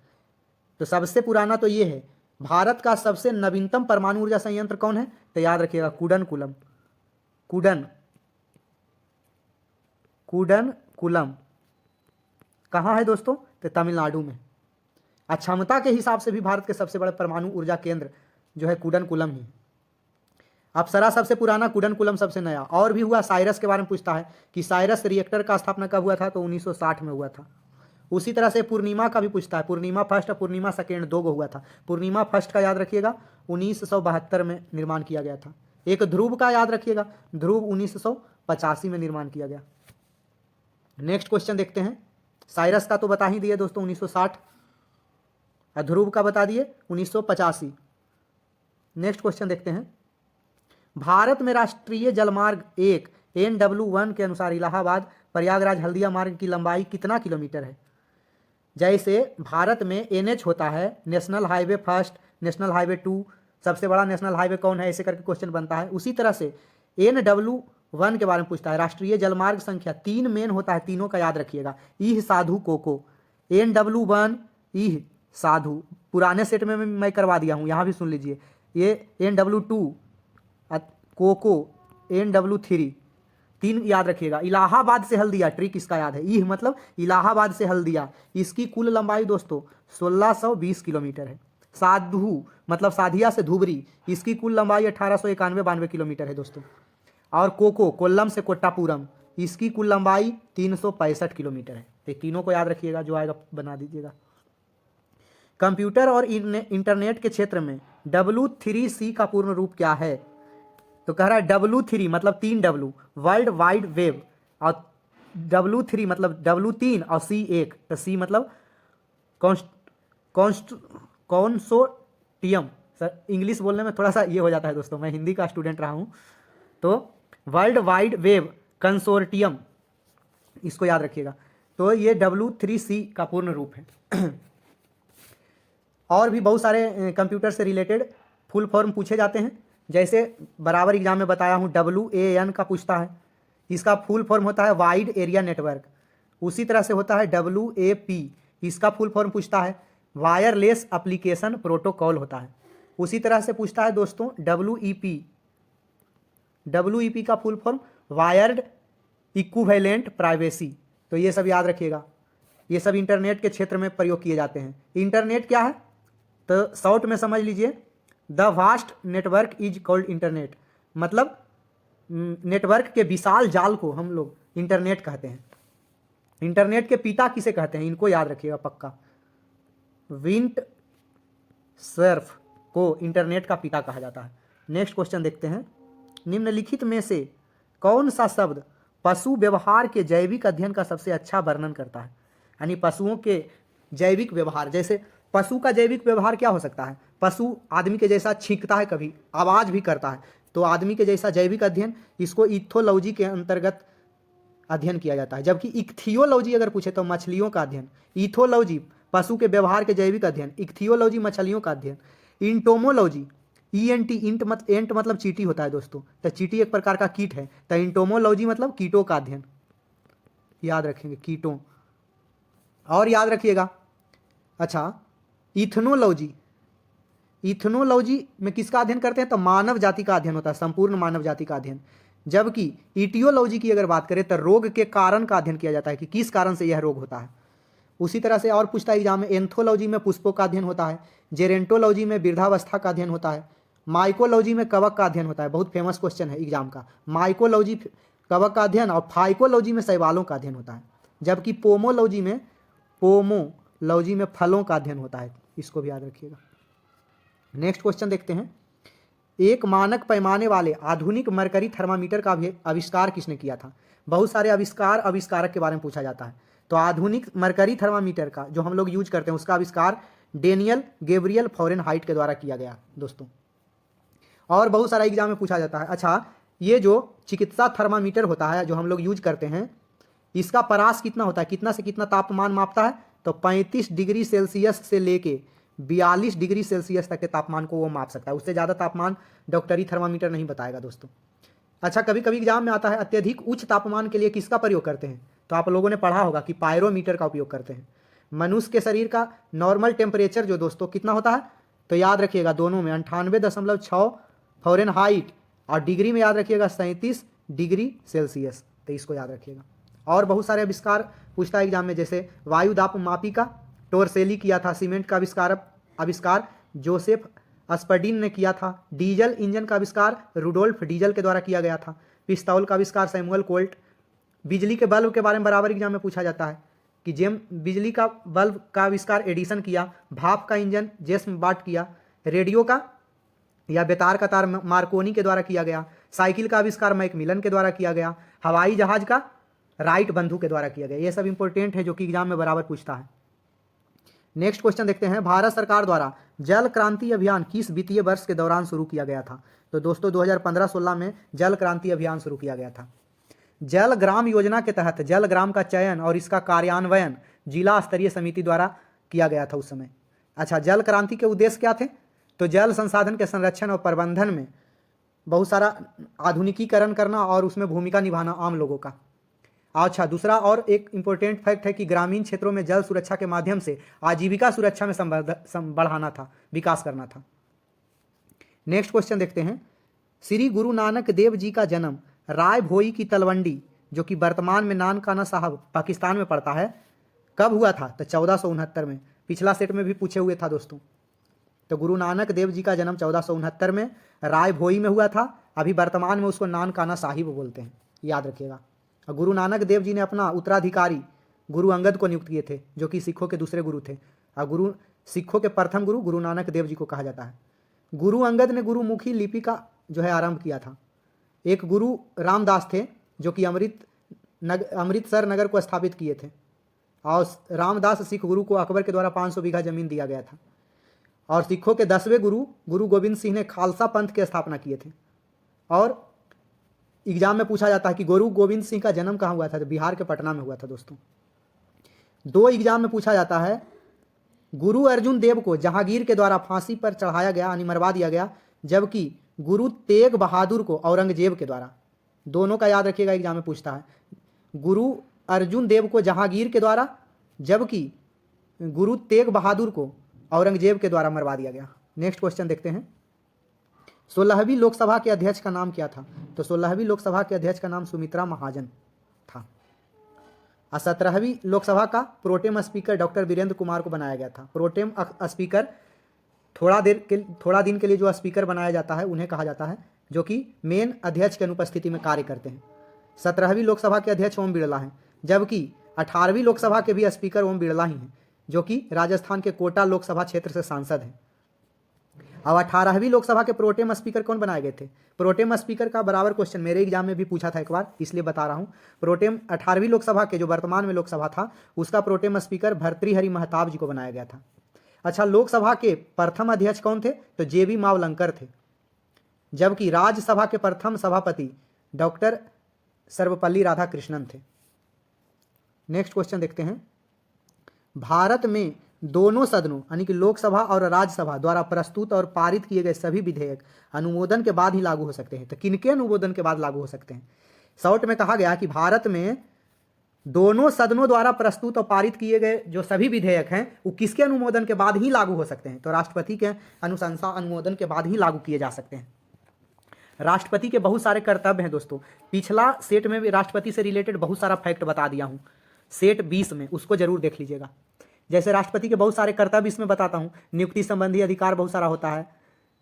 तो सबसे पुराना तो ये है। भारत का सबसे नवीनतम परमाणु ऊर्जा संयंत्र कौन है? तो याद रखिएगा कुडनकुलम। कहाँ है दोस्तों? तो तमिलनाडु में। क्षमता के हिसाब से भी भारत के सबसे बड़े परमाणु ऊर्जा केंद्र जो है कुडनकुलम ही। अप्सरा सबसे पुराना, कुडनकुलम सबसे नया। और भी हुआ, साइरस के बारे में पूछता है कि साइरस रिएक्टर का स्थापना कब हुआ था? तो 1960 में हुआ था। उसी तरह से पूर्णिमा का भी पूछता है। पूर्णिमा फर्स्ट और पूर्णिमा सेकेंड दो गो हुआ था। पूर्णिमा फर्स्ट का याद रखिएगा 1972 में निर्माण किया गया था। एक ध्रुव का याद रखिएगा, ध्रुव 1985 में निर्माण किया गया। नेक्स्ट क्वेश्चन देखते हैं। साइरस का तो बता ही दिए दोस्तों 1960, और ध्रुव का बता दिए 1985। नेक्स्ट क्वेश्चन देखते हैं। भारत में राष्ट्रीय जलमार्ग 1 NW1 के अनुसार इलाहाबाद प्रयागराज हल्दिया मार्ग की लंबाई कितना किलोमीटर है? जैसे भारत में NH होता है, national highway first, national highway 2, सबसे बड़ा नेशनल हाईवे कौन है, ऐसे करके क्वेश्चन बनता है। उसी तरह से NW1 के बारे में पूछता है। राष्ट्रीय जलमार्ग संख्या 3 मेन होता है, तीनों का याद रखिएगा। ईह, साधु, कोको। NW1 ईह, साधु, पुराने सेट में मैं करवा दिया हूँ, यहाँ भी सुन लीजिए। ये NW2 कोको, NW3, 3 याद रखिएगा। इलाहाबाद से हल्दिया, ट्रिक इसका याद है। ईह मतलब इलाहाबाद से हल्दिया, इसकी कुल लंबाई दोस्तों 1620 किलोमीटर है। साधु मतलब साधिया से धुबरी, इसकी कुल लंबाई 1891-92 किलोमीटर है दोस्तों। और कोको, कोल्लम से कोट्टापुरम, इसकी कुल लंबाई 365 किलोमीटर है। तो तीनों को याद रखिएगा, जो आएगा बना दीजिएगा। कंप्यूटर और इंटरनेट के क्षेत्र में W3C का पूर्ण रूप क्या है? तो कह रहा है W3 मतलब 3W, वर्ल्ड वाइड वेब, और W3 मतलब W3 और C 1, तो C मतलब कॉन्सोर्टियम। सर इंग्लिश बोलने में थोड़ा सा ये हो जाता है दोस्तों, मैं हिंदी का स्टूडेंट रहा हूँ। तो वर्ल्ड वाइड वेब कंसोर्टियम, इसको याद रखिएगा। तो ये W3C का पूर्ण रूप है। और भी बहुत सारे कंप्यूटर से रिलेटेड फुल फॉर्म पूछे जाते हैं। जैसे बराबर एग्जाम में बताया हूँ, WAN का पूछता है, इसका फुल फॉर्म होता है वाइड एरिया नेटवर्क। उसी तरह से होता है WAP, इसका फुल फॉर्म पूछता है वायरलेस एप्लीकेशन प्रोटोकॉल होता है। उसी तरह से पूछता है दोस्तों WEP का full form wired equivalent privacy. तो ये सब याद रखिएगा, ये सब इंटरनेट के क्षेत्र में प्रयोग किए जाते हैं। इंटरनेट क्या है? तो शॉर्ट में समझ लीजिए, the vast network is called internet, मतलब नेटवर्क के विशाल जाल को हम लोग इंटरनेट कहते हैं। इंटरनेट के पिता किसे कहते हैं? इनको याद रखिएगा पक्का। विंट सर्फ को इंटरनेट का पिता कहा जाता है। नेक्स्ट क्वेश्चन देखते हैं। निम्नलिखित में से कौन सा शब्द पशु व्यवहार के जैविक अध्ययन का सबसे अच्छा वर्णन करता है? यानी पशुओं के जैविक व्यवहार, जैसे पशु का जैविक व्यवहार क्या हो सकता है? पशु आदमी के जैसा छींकता है, कभी आवाज भी करता है, तो आदमी के जैसा जैविक अध्ययन, इसको इथोलॉजी के अंतर्गत अध्ययन किया जाता है। जबकि इक्थियोलॉजी अगर पूछे तो मछलियों का अध्ययन। इथोलॉजी पशु के व्यवहार के जैविक अध्ययन, इक्थियोलॉजी मछलियों का अध्ययन। इंटोमोलॉजी, एंट मतलब चींटी होता है दोस्तों, तो चींटी एक प्रकार का कीट है। तो इंटोमोलॉजी मतलब कीटों का अध्ययन, याद रखेंगे कीटों। और याद रखिएगा, अच्छा इथनोलॉजी में किसका अध्ययन करते हैं? तो मानव जाति का अध्ययन होता है, संपूर्ण मानव जाति का अध्ययन। जबकि इटियोलॉजी की अगर बात करें तो रोग के कारण का अध्ययन किया जाता है कि किस कारण से यह रोग होता है। उसी तरह से और पूछता है एग्जाम में, एंथोलॉजी में पुष्पों का अध्ययन होता है, जेरेंटोलॉजी में वृद्धावस्था का अध्ययन होता है, माइकोलॉजी में कवक का अध्ययन होता है। बहुत फेमस क्वेश्चन है एग्जाम का। माइकोलॉजी कवक का अध्ययन और फाइकोलॉजी में शैवालों का अध्ययन होता है, जबकि पोमोलॉजी में फलों का अध्ययन होता है। इसको भी याद रखिएगा। नेक्स्ट क्वेश्चन देखते हैं, एक मानक पैमाने वाले आधुनिक मरकरी थर्मामीटर का आविष्कार किसने किया था? बहुत सारे आविष्कारक के बारे में पूछा जाता है। तो आधुनिक मरकरी थर्मामीटर का जो हम लोग यूज करते हैं उसका आविष्कार डेनियल गैब्रियल फ़ारेनहाइट के द्वारा किया गया दोस्तों। और बहुत सारा एग्जाम में पूछा जाता है। अच्छा, ये जो चिकित्सा थर्मामीटर होता है जो हम लोग यूज करते हैं, इसका परास कितना होता है, कितना से कितना तापमान मापता है? तो 35 डिग्री सेल्सियस से लेके 42 डिग्री सेल्सियस तक के तापमान को वो माप सकता है। उससे ज़्यादा तापमान डॉक्टरी थर्मामीटर नहीं बताएगा दोस्तों। अच्छा, कभी कभी एग्जाम में आता है अत्यधिक उच्च तापमान के लिए किसका प्रयोग करते हैं? तो आप लोगों ने पढ़ा होगा कि पायरोमीटर का उपयोग करते हैं। मनुष्य के शरीर का नॉर्मल टेम्परेचर जो दोस्तों कितना होता है? तो याद रखिएगा दोनों में 98.6 फ़ारेनहाइट और डिग्री में याद रखिएगा 37 डिग्री सेल्सियस। तो इसको याद रखिएगा। और बहुत सारे आविष्कार पूछता है एग्जाम में, जैसे वायु दाब मापी का टोरसेली किया था। सीमेंट का आविष्कार जोसेफ स्पर्डिन ने किया था। डीजल इंजन का आविष्कार रुडोल्फ डीजल के द्वारा किया गया था। पिस्तौल का आविष्कार सैमुअल कोल्ट। बिजली के बल्ब के बारे में बराबर एग्जाम में पूछा जाता है कि बिजली का बल्ब का आविष्कार एडिसन किया। भाप का इंजन जेम्स वाट किया। रेडियो का या बेतार का तार मार्कोनी के द्वारा किया गया। साइकिल का आविष्कार मैकमिलन के द्वारा किया गया। हवाई जहाज का राइट बंधु के द्वारा किया गया। ये सब इंपॉर्टेंट है जो कि एग्जाम में बराबर पूछता है। नेक्स्ट क्वेश्चन देखते हैं, भारत सरकार द्वारा जल क्रांति अभियान किस वित्तीय वर्ष के दौरान शुरू किया गया था? तो दोस्तों 2015-16 में जल क्रांति अभियान शुरू किया गया था। जल ग्राम योजना के तहत जल ग्राम का चयन और इसका कार्यान्वयन जिला स्तरीय समिति द्वारा किया गया था उस समय। अच्छा, जल क्रांति के उद्देश्य क्या थे? तो जल संसाधन के संरक्षण और प्रबंधन में बहुत सारा आधुनिकीकरण करना और उसमें भूमिका निभाना आम लोगों का। अच्छा, दूसरा और एक इम्पोर्टेंट फैक्ट है कि ग्रामीण क्षेत्रों में जल सुरक्षा के माध्यम से आजीविका सुरक्षा में बढ़ाना था, विकास करना था। नेक्स्ट क्वेश्चन देखते हैं, श्री गुरु नानक देव जी का जन्म राय भोई की तलवंडी जो कि वर्तमान में नानकाना साहब पाकिस्तान में पड़ता है, कब हुआ था? तो 1469 में। पिछला सेट में भी पूछे हुए था दोस्तों। तो गुरु नानक देव जी का जन्म 1469 में राय भोई में हुआ था। अभी वर्तमान में उसको नानकाना साहिब बोलते हैं, याद रखिएगा। गुरु नानक देव जी ने अपना उत्तराधिकारी गुरु अंगद को नियुक्त किए थे जो कि सिखों के दूसरे गुरु थे। और सिखों के प्रथम गुरु गुरु नानक देव जी को कहा जाता है। गुरु अंगद ने गुरुमुखी लिपि का जो है आरंभ किया था। एक गुरु रामदास थे जो कि अमृतसर नगर को स्थापित किए थे। और रामदास सिख गुरु को अकबर के द्वारा 500 बीघा जमीन दिया गया था। और सिखों के 10वें गुरु गुरु गोविंद सिंह ने खालसा पंथ की स्थापना किए थे। और एग्जाम में पूछा जाता है कि गुरु गोविंद सिंह का जन्म कहाँ हुआ था? तो बिहार के पटना में हुआ था दोस्तों। 2 एग्जाम में पूछा जाता है, गुरु अर्जुन देव को जहांगीर के द्वारा फांसी पर चढ़ाया गया यानी मरवा दिया गया, जबकि गुरु तेग बहादुर को औरंगजेब के द्वारा। दोनों का याद रखिएगा, एग्जाम में पूछता है। गुरु अर्जुन देव को जहांगीर के द्वारा, जबकि गुरु तेग बहादुर को औरंगजेब के द्वारा मरवा दिया गया। नेक्स्ट क्वेश्चन देखते हैं, 16वीं लोकसभा के अध्यक्ष का नाम क्या था? तो 16वीं लोकसभा के अध्यक्ष का नाम सुमित्रा महाजन था। और 17वीं लोकसभा का pro tem speaker doctor Virendra Kumar को बनाया गया था। प्रोटेम स्पीकर थोड़ा दिन के लिए जो स्पीकर बनाया जाता है उन्हें कहा जाता है, जो कि मेन अध्यक्ष की अनुपस्थिति में कार्य करते हैं। 17वीं लोकसभा के अध्यक्ष ओम बिरला हैं, जबकि 18वीं लोकसभा के भी स्पीकर ओम बिरला ही हैं, जो कि राजस्थान के कोटा लोकसभा क्षेत्र से सांसद हैं। अब 18वीं लोकसभा के प्रोटेम स्पीकर कौन बनाए गए थे? प्रोटेम स्पीकर का बराबर क्वेश्चन मेरे एग्जाम में भी पूछा था एक बार, इसलिए बता रहा हूं। प्रोटेम 18वीं लोकसभा के जो वर्तमान में लोकसभा था उसका प्रोटेम स्पीकर भर्तृहरि महताब जी को बनाया गया था। अच्छा, लोकसभा के प्रथम अध्यक्ष कौन थे? तो जेबी मावलंकर थे, जबकि राज्यसभा के प्रथम सभापति डॉक्टर सर्वपल्ली राधाकृष्णन थे। नेक्स्ट क्वेश्चन देखते हैं, भारत में दोनों सदनों यानी कि लोकसभा और राज्यसभा द्वारा प्रस्तुत और पारित किए गए सभी विधेयक अनुमोदन के बाद ही लागू हो सकते हैं। तो किनके अनुमोदन के बाद लागू हो सकते हैं? शॉर्ट में कहा गया कि भारत में दोनों सदनों द्वारा प्रस्तुत और पारित किए गए जो सभी विधेयक हैं वो किसके अनुमोदन के बाद ही लागू हो सकते हैं? तो राष्ट्रपति के अनुशंसा अनुमोदन के बाद ही लागू किए जा सकते हैं। राष्ट्रपति के बहुत सारे कर्तव्य हैं दोस्तों। पिछला सेट में भी राष्ट्रपति से रिलेटेड बहुत सारा फैक्ट बता दिया हूं। सेट 20 में, उसको जरूर देख लीजिएगा। जैसे राष्ट्रपति के बहुत सारे कर्तव्य इसमें बताता हूँ, नियुक्ति संबंधी अधिकार बहुत सारा होता है,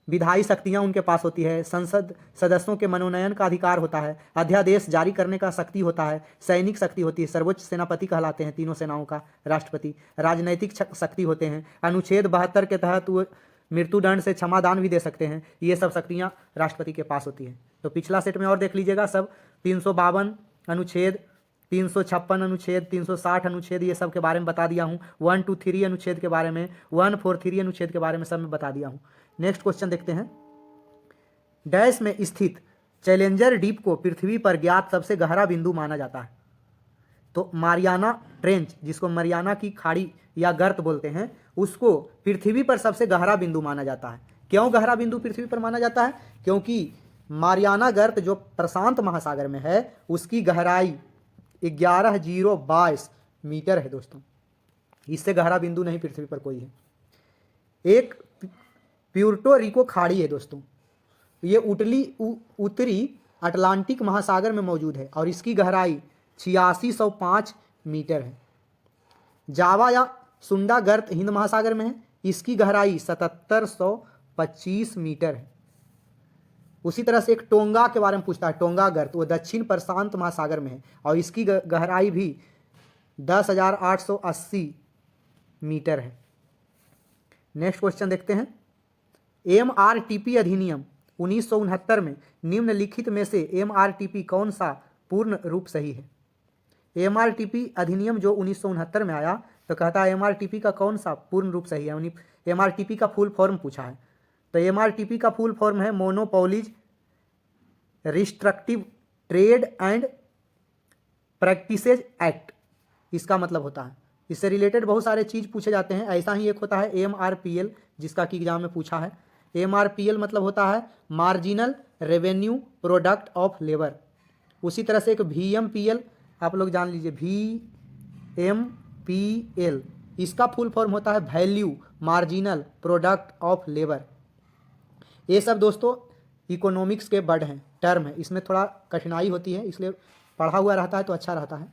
विधायी शक्तियाँ उनके पास होती है, संसद सदस्यों के मनोनयन का अधिकार होता है, अध्यादेश जारी करने का शक्ति होता है, सैनिक शक्ति होती है, सर्वोच्च सेनापति कहलाते हैं तीनों सेनाओं का राष्ट्रपति, राजनैतिक शक्ति होते हैं, अनुच्छेद 72 के तहत वो मृत्युदंड से क्षमादान भी दे सकते हैं, ये सब शक्तियाँ राष्ट्रपति के पास होती हैं। तो पिछला सेट में और देख लीजिएगा सब 352 अनुच्छेद, 356 अनुच्छेद, 360 अनुच्छेद, ये सब के बारे में बता दिया हूँ। 123 अनुच्छेद के बारे में, 143 अनुच्छेद के बारे में सब में बता दिया हूँ। नेक्स्ट क्वेश्चन देखते हैं। डैश में स्थित चैलेंजर डीप को पृथ्वी पर ज्ञात सबसे गहरा बिंदु माना जाता है। तो मारियाना ट्रेंच, जिसको मारियाना की खाड़ी या गर्त बोलते हैं, उसको पृथ्वी पर सबसे गहरा बिंदु माना जाता है। क्यों गहरा बिंदु पृथ्वी पर माना जाता है? क्योंकि मारियाना गर्त जो प्रशांत महासागर में है, उसकी गहराई 11,022 मीटर है दोस्तों। इससे गहरा बिंदु नहीं पृथ्वी पर कोई है। एक प्यूर्टो रिको खाड़ी है दोस्तों, ये उत्तरी अटलांटिक महासागर में मौजूद है और इसकी गहराई 8605 मीटर है। जावा या सुंडा गर्त हिंद महासागर में है, इसकी गहराई 7725 मीटर है। उसी तरह से एक टोंगा के बारे में पूछता है, टोंगा गर्त, वो दक्षिण प्रशांत महासागर में है और इसकी गहराई भी 10,880 मीटर है। नेक्स्ट क्वेश्चन देखते हैं। MRTP अधिनियम 1969 में निम्नलिखित में से MRTP कौन सा पूर्ण रूप सही है? MRTP अधिनियम जो 1969 में आया, तो कहता है MRTP का कौन सा पूर्ण रूप सही है। MRTP का फुल फॉर्म पूछा है, तो MRTP का फुल फॉर्म है Monopolies Restrictive Trade and Practices Act, इसका मतलब होता है। इससे रिलेटेड बहुत सारे चीज़ पूछे जाते हैं। ऐसा ही एक होता है MRPL, जिसका कि एग्जाम में पूछा है। MRPL मतलब होता है marginal revenue product of labour. उसी तरह से एक VMPL आप लोग जान लीजिए, VMPL, इसका फुल फॉर्म होता है value marginal product of labour. ये सब दोस्तों इकोनॉमिक्स के वर्ड हैं, टर्म है, इसमें थोड़ा कठिनाई होती है, इसलिए पढ़ा हुआ रहता है तो अच्छा रहता है।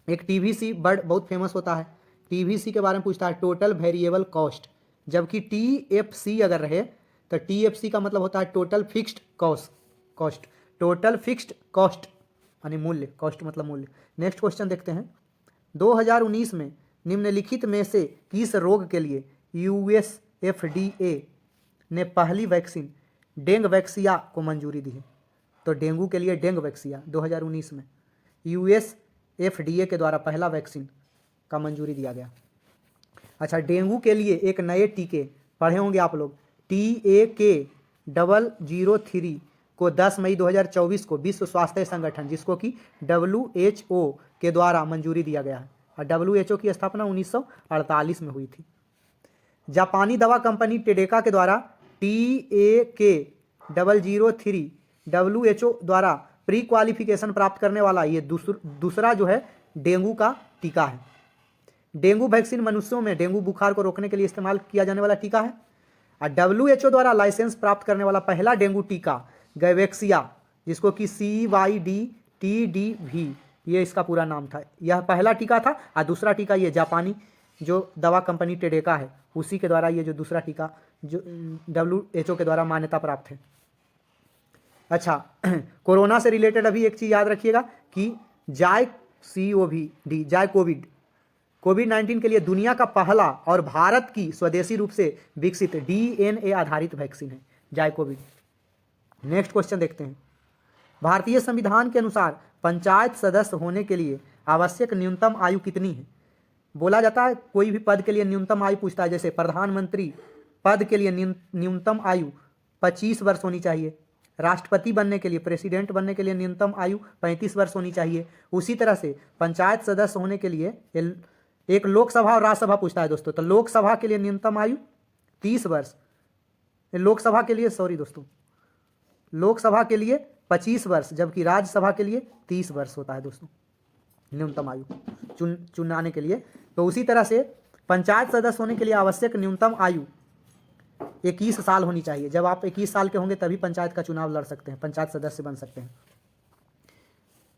एक TVC वर्ड बहुत फेमस होता है, TVC के बारे में पूछता है टोटल वेरिएबल कॉस्ट, जबकि TFC अगर रहे तो TFC का मतलब होता है total fixed cost, total fixed cost यानी मूल्य, कॉस्ट मतलब मूल्य। नेक्स्ट क्वेश्चन देखते हैं। 2019 में निम्नलिखित में से किस रोग के लिए USFDA ने पहली वैक्सीन डेंगवैक्सिया को मंजूरी दी है? तो डेंगू के लिए डेंगवैक्सिया 2019 में USFDA के द्वारा पहला वैक्सीन का मंजूरी दिया गया। अच्छा, डेंगू के लिए एक नए टीके पढ़े होंगे आप लोग, TAK-003 को 10 मई 2024 को विश्व स्वास्थ्य संगठन, जिसको कि WHO के द्वारा मंजूरी दिया गया है, और WHO की स्थापना 1948 में हुई थी। जापानी दवा कंपनी टेडेका के द्वारा TAK-003 WHO द्वारा प्री क्वालिफिकेशन प्राप्त करने वाला ये दूसरा जो है डेंगू का टीका है। डेंगू वैक्सीन मनुष्यों में डेंगू बुखार को रोकने के लिए इस्तेमाल किया जाने वाला टीका है, और WHO द्वारा लाइसेंस प्राप्त करने वाला पहला डेंगू टीका गैवेक्सिया, जिसको कि CYD-TDV ये इसका पूरा नाम था, यह पहला टीका था। और दूसरा टीका ये जापानी जो दवा कंपनी टेडेका है, उसी के द्वारा ये जो दूसरा टीका जो WHO के द्वारा मान्यता प्राप्त है। अच्छा, कोरोना से रिलेटेड अभी एक चीज़ याद रखिएगा कि कोविड-19 के लिए दुनिया का पहला और भारत की स्वदेशी रूप से विकसित DNA आधारित वैक्सीन है जायकोविड। नेक्स्ट क्वेश्चन देखते हैं। भारतीय संविधान के अनुसार पंचायत सदस्य होने के लिए आवश्यक न्यूनतम आयु कितनी है? बोला जाता है कोई भी पद के लिए न्यूनतम आयु पूछता है, जैसे प्रधानमंत्री पद के लिए न्यूनतम आयु 25 वर्ष होनी चाहिए, राष्ट्रपति बनने के लिए, प्रेसिडेंट बनने के लिए न्यूनतम आयु 35 वर्ष होनी चाहिए। उसी तरह से पंचायत सदस्य होने के लिए एक लोकसभा और राज्यसभा पूछता है दोस्तों, तो लोकसभा के लिए न्यूनतम आयु 30 वर्ष, लोकसभा के लिए 25 वर्ष, जबकि राज्यसभा के लिए 30 वर्ष होता है दोस्तों न्यूनतम आयु चुनाने के लिए। तो उसी तरह से पंचायत सदस्य होने के लिए आवश्यक न्यूनतम आयु 21 साल होनी चाहिए। जब आप 21 साल के होंगे तभी पंचायत का चुनाव लड़ सकते हैं, पंचायत सदस्य बन सकते हैं।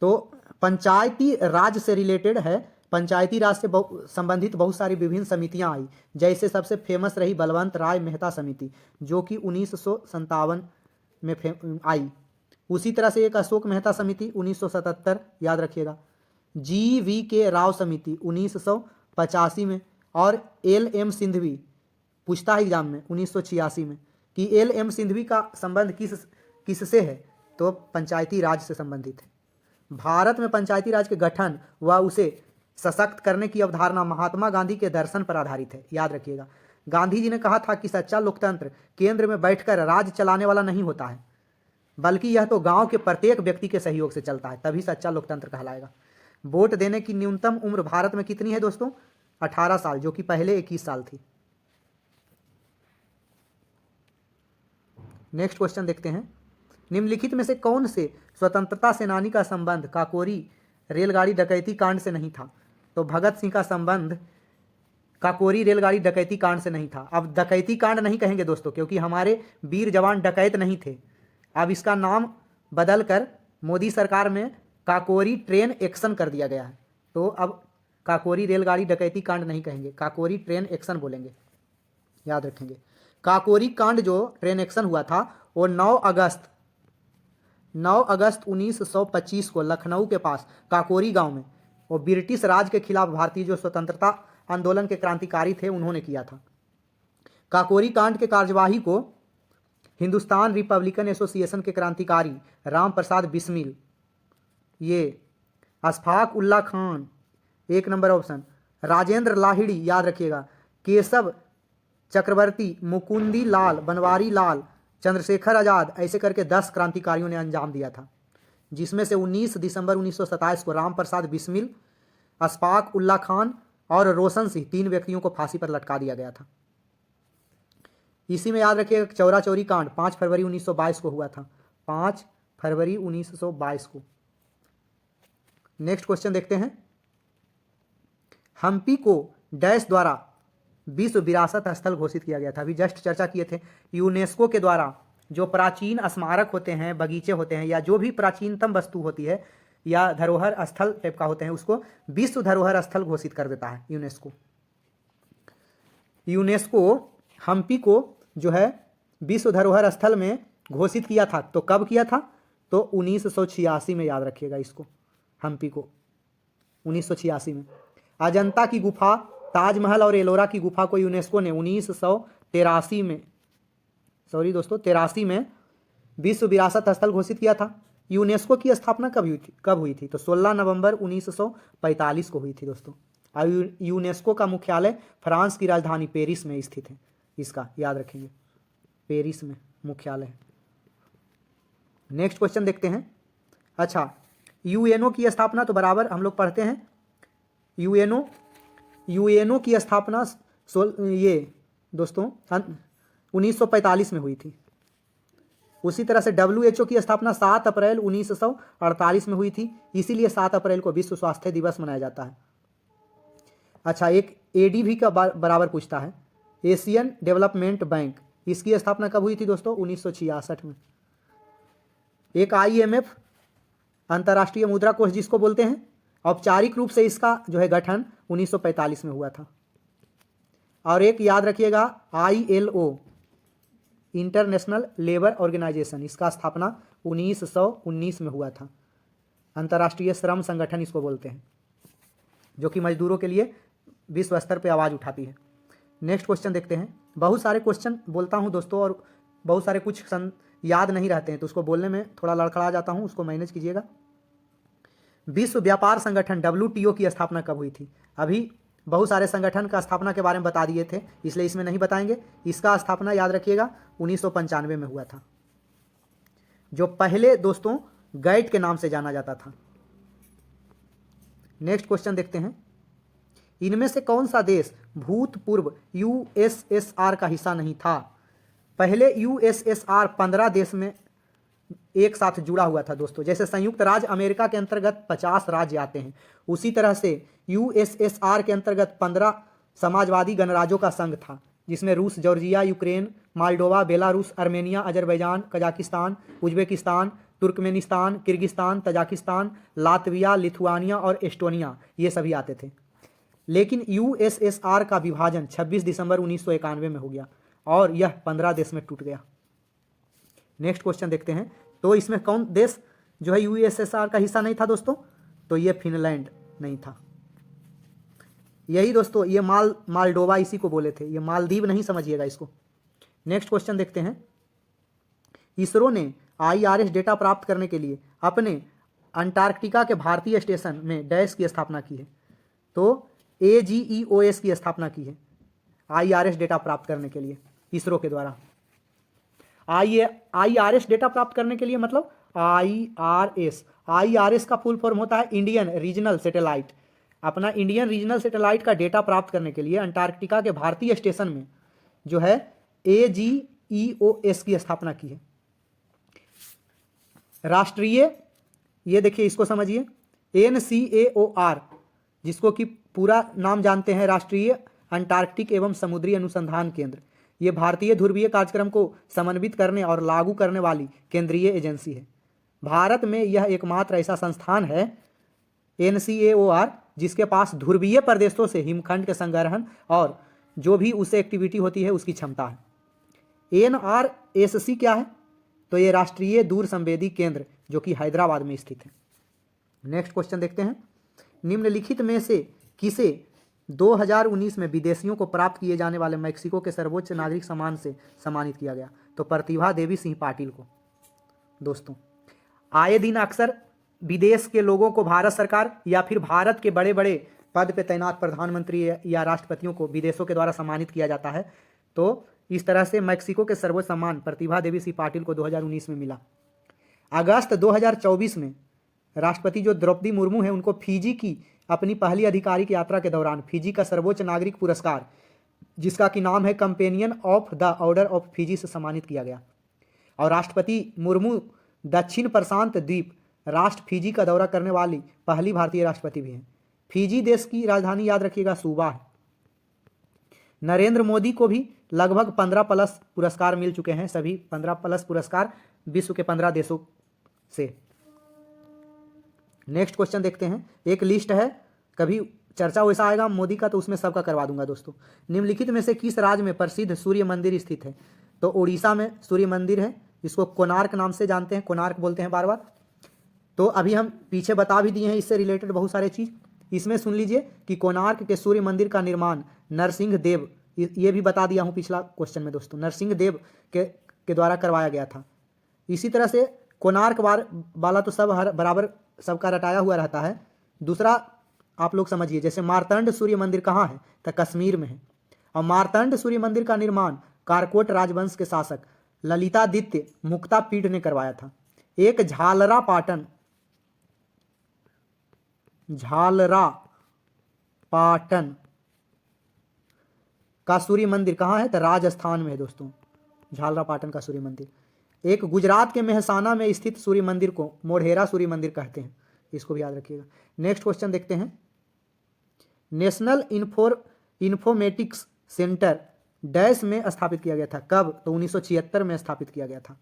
तो पंचायती राज से रिलेटेड है। पंचायती राज से संबंधित बहुत सारी विभिन्न समितियां आई, जैसे सबसे फेमस रही बलवंत राय मेहता समिति, जो कि 1957 में आई। उसी तरह से एक अशोक मेहता समिति 1977, याद रखिएगा। GVK राव समिति 1985 में, और LM सिंघवी पूछता है एग्जाम में 1986 में कि LM सिंघवी का संबंध किससे है, तो पंचायती राज से संबंधित है। भारत में पंचायती राज के गठन व उसे सशक्त करने की अवधारणा महात्मा गांधी के दर्शन पर आधारित है, याद रखिएगा। गांधी जी ने कहा था कि सच्चा लोकतंत्र केंद्र में बैठकर राज चलाने वाला नहीं होता है, बल्कि यह तो गांव के प्रत्येक व्यक्ति के सहयोग से चलता है, तभी सच्चा लोकतंत्र कहलाएगा। वोट देने की न्यूनतम उम्र भारत में कितनी है दोस्तों? 18 साल, जो कि पहले 21 साल थी। नेक्स्ट क्वेश्चन देखते हैं। निम्नलिखित में से कौन से स्वतंत्रता सेनानी का संबंध काकोरी रेलगाड़ी डकैती कांड से नहीं था? तो भगत सिंह का संबंध काकोरी रेलगाड़ी डकैती कांड से नहीं था। अब डकैती कांड नहीं कहेंगे दोस्तों, क्योंकि हमारे वीर जवान डकैत नहीं थे। अब इसका नाम बदलकर मोदी सरकार में काकोरी ट्रेन एक्शन कर दिया गया है। तो अब काकोरी रेलगाड़ी डकैती कांड नहीं कहेंगे, काकोरी ट्रेन एक्शन बोलेंगे, याद रखेंगे। काकोरी कांड जो ट्रेन एक्शन हुआ था वो 9 अगस्त 1925 को लखनऊ के पास काकोरी गांव में वो ब्रिटिश राज के खिलाफ भारतीय जो स्वतंत्रता आंदोलन के क्रांतिकारी थे उन्होंने किया था। काकोरी कांड के कार्यवाही को हिंदुस्तान रिपब्लिकन एसोसिएशन के क्रांतिकारी राम प्रसाद बिस्मिल, ये अशफाक उल्ला खान, 1 नंबर ऑप्शन, राजेंद्र लाहिड़ी, याद रखिएगा, केशव चक्रवर्ती, मुकुंदी लाल, बनवारी लाल, चंद्रशेखर आजाद, ऐसे करके 10 क्रांतिकारियों ने अंजाम दिया था, जिसमें से 19 दिसंबर 1927 को राम प्रसाद बिस्मिल, अशफाक उल्ला खान और रोशन सिंह, 3 व्यक्तियों को फांसी पर लटका दिया गया था। इसी में याद रखिएगा चौरा चौरी कांड 5 फरवरी 1922 को हुआ था, 5 फरवरी 1922 को। नेक्स्ट क्वेश्चन देखते हैं। हम्पी को डैश द्वारा विश्व विरासत स्थल घोषित किया गया था, अभी जस्ट चर्चा किए थे। यूनेस्को के द्वारा जो प्राचीन स्मारक होते हैं, बगीचे होते हैं, या जो भी प्राचीनतम वस्तु होती है या धरोहर स्थल टाइप का होते हैं, उसको विश्व धरोहर स्थल घोषित कर देता है यूनेस्को। यूनेस्को हम्पी को जो है विश्व धरोहर स्थल में घोषित किया था, तो कब किया था? तो 1986 में, याद रखिएगा इसको, हम्पी को 1986 में। अजंता की गुफा, ताजमहल और एलोरा की गुफा को यूनेस्को ने 1983 में, सॉरी दोस्तों 83 में विश्व विरासत स्थल घोषित किया था। यूनेस्को की स्थापना कब हुई थी? तो 16 नवंबर 1945 को हुई थी दोस्तों। और यूनेस्को का मुख्यालय फ्रांस की राजधानी पेरिस में स्थित है, इसका याद रखेंगे, पेरिस में मुख्यालय है। नेक्स्ट क्वेश्चन देखते हैं। अच्छा, यूएनओ की स्थापना तो बराबर हम लोग पढ़ते हैं। यूएनओ की स्थापना ये दोस्तों 1945 में हुई थी। उसी तरह से WHO की स्थापना 7 अप्रैल 1948 में हुई थी, इसीलिए 7 अप्रैल को विश्व स्वास्थ्य दिवस मनाया जाता है। अच्छा, एक ADB का बराबर पूछता है, एशियन डेवलपमेंट बैंक, इसकी स्थापना कब हुई थी दोस्तों? 1966 में। एक IMF, अंतर्राष्ट्रीय मुद्रा कोष जिसको बोलते हैं, औपचारिक रूप से इसका जो है गठन 1945 में हुआ था। और एक याद रखिएगा ILO, इंटरनेशनल लेबर ऑर्गेनाइजेशन, इसका स्थापना 1919 में हुआ था। अंतर्राष्ट्रीय श्रम संगठन इसको बोलते हैं, जो कि मजदूरों के लिए विश्व स्तर पर आवाज़ उठाती है। नेक्स्ट क्वेश्चन देखते हैं। बहुत सारे क्वेश्चन बोलता हूं दोस्तों, और बहुत सारे कुछ याद नहीं रहते हैं, तो उसको बोलने में थोड़ा लड़खड़ा जाता हूं, उसको मैनेज कीजिएगा। विश्व व्यापार संगठन WTO की स्थापना कब हुई थी? अभी बहुत सारे संगठन का स्थापना के बारे में बता दिए थे, इसलिए इसमें नहीं बताएंगे। इसका स्थापना याद रखिएगा 1995 में हुआ था, जो पहले दोस्तों गैट के नाम से जाना जाता था। नेक्स्ट क्वेश्चन देखते हैं। इनमें से कौन सा देश भूतपूर्व USSR का हिस्सा नहीं था? पहले USSR 15 देश में एक साथ जुड़ा हुआ था दोस्तों। जैसे संयुक्त राज्य अमेरिका के अंतर्गत 50 राज्य आते हैं, उसी तरह से USSR के अंतर्गत 15 समाजवादी गणराज्यों का संघ था, जिसमें रूस, Georgia, Ukraine, Moldova, Belarus, Armenia, Azerbaijan, Kazakhstan, Uzbekistan, Turkmenistan, Kyrgyzstan, Tajikistan, Latvia, Lithuania और एस्टोनिया, ये सभी आते थे। लेकिन यूएसएसआर का विभाजन 26 दिसंबर 1991 में हो गया और यह 15 देश में टूट गया। नेक्स्ट क्वेश्चन देखते हैं। तो इसमें कौन देश जो है यूएसएसआर का हिस्सा नहीं था दोस्तों? तो ये फिनलैंड नहीं था। यही दोस्तों, ये मालडोवा इसी को बोले थे, ये मालदीव नहीं समझिएगा इसको। नेक्स्ट क्वेश्चन देखते हैं। इसरो ने आईआरएस डेटा प्राप्त करने के लिए अपने अंटार्कटिका के भारतीय स्टेशन में डैश की स्थापना की है। तो AGEOS की स्थापना की है आईआरएस डेटा प्राप्त करने के लिए इसरो के द्वारा। आईआरएस डेटा प्राप्त करने के लिए मतलब आईआरएस का फुल फॉर्म होता है इंडियन रीजनल सैटेलाइट। अपना इंडियन रीजनल सैटेलाइट का डेटा प्राप्त करने के लिए अंटार्कटिका के भारतीय स्टेशन में जो है AGEOS की स्थापना की है। राष्ट्रीय, ये देखिए इसको समझिए, NCAOR, जिसको कि पूरा नाम जानते हैं राष्ट्रीय अंटार्कटिक एवं समुद्री अनुसंधान केंद्र, ये भारतीय ध्रुवीय कार्यक्रम को समन्वित करने और लागू करने वाली केंद्रीय एजेंसी है। भारत में यह एकमात्र ऐसा संस्थान है NCAOR जिसके पास ध्रुवीय प्रदेशों से हिमखंड के संग्रहण और जो भी उससे एक्टिविटी होती है उसकी क्षमता है। NRSC क्या है? तो ये राष्ट्रीय दूर संवेदी केंद्र जो कि हैदराबाद में स्थित है। नेक्स्ट क्वेश्चन देखते हैं। निम्नलिखित में से किसे 2019 में विदेशियों को प्राप्त किए जाने वाले मैक्सिको के सर्वोच्च नागरिक सम्मान से सम्मानित किया गया? तो प्रतिभा देवी सिंह पाटिल को। दोस्तों, आए दिन अक्सर विदेश के लोगों को भारत सरकार या फिर भारत के बड़े बड़े पद पे तैनात प्रधानमंत्री या राष्ट्रपतियों को विदेशों के द्वारा सम्मानित किया जाता है। तो इस तरह से मैक्सिको के सर्वोच्च सम्मान प्रतिभा देवी सिंह पाटिल को 2019 में मिला। अगस्त 2024 में राष्ट्रपति जो द्रौपदी मुर्मू हैं उनको फिजी की अपनी पहली आधिकारिक यात्रा के दौरान फिजी का सर्वोच्च नागरिक पुरस्कार जिसका कि नाम है companion of the order of Fiji से सम्मानित किया गया। और राष्ट्रपति मुर्मू दक्षिण प्रशांत द्वीप राष्ट्र फिजी का दौरा करने वाली पहली भारतीय राष्ट्रपति भी हैं। फिजी देश की राजधानी याद रखिएगा सूबा है। नरेंद्र मोदी को भी लगभग 15+ पुरस्कार मिल चुके हैं, सभी 15+ पुरस्कार विश्व के 15 देशों से। नेक्स्ट क्वेश्चन देखते हैं। एक लिस्ट है, कभी चर्चा वैसा आएगा मोदी का तो उसमें सबका करवा दूंगा दोस्तों। निम्नलिखित में से किस राज्य में प्रसिद्ध सूर्य मंदिर स्थित है? तो उड़ीसा में सूर्य मंदिर है, इसको कोणार्क नाम से जानते हैं, कोणार्क बोलते हैं बार बार। तो अभी हम पीछे बता भी दिए हैं इससे रिलेटेड बहुत सारे चीज़। इसमें सुन लीजिए कि कोणार्क के सूर्य मंदिर का निर्माण नरसिंह देव, ये भी बता दिया हूँ पिछला क्वेश्चन में दोस्तों, नरसिंह देव के द्वारा करवाया गया था। इसी तरह से कोणार्क वाला तो सब बराबर सबका रटाया हुआ रहता है। दूसरा आप लोग समझिए, जैसे मार्तंड सूर्य मंदिर कहाँ है? तो कश्मीर में है। और मार्तंड सूर्य मंदिर का निर्माण कारकोट राजवंश के शासक ललितादित्य मुक्तापीठ ने करवाया था। एक झालरा पाटन का सूर्य मंदिर कहाँ है? तो राजस्थान में है दोस्तों, झालरा पाटन का सूर्य मंदिर। एक गुजरात के मेहसाना में स्थित सूर्य मंदिर को मोढेरा सूर्य मंदिर कहते हैं, इसको भी याद रखिएगा। नेक्स्ट क्वेश्चन देखते हैं। नेशनल इन्फॉर्मेटिक्स सेंटर डैश में स्थापित किया गया था, कब? तो 1976 में स्थापित किया गया था।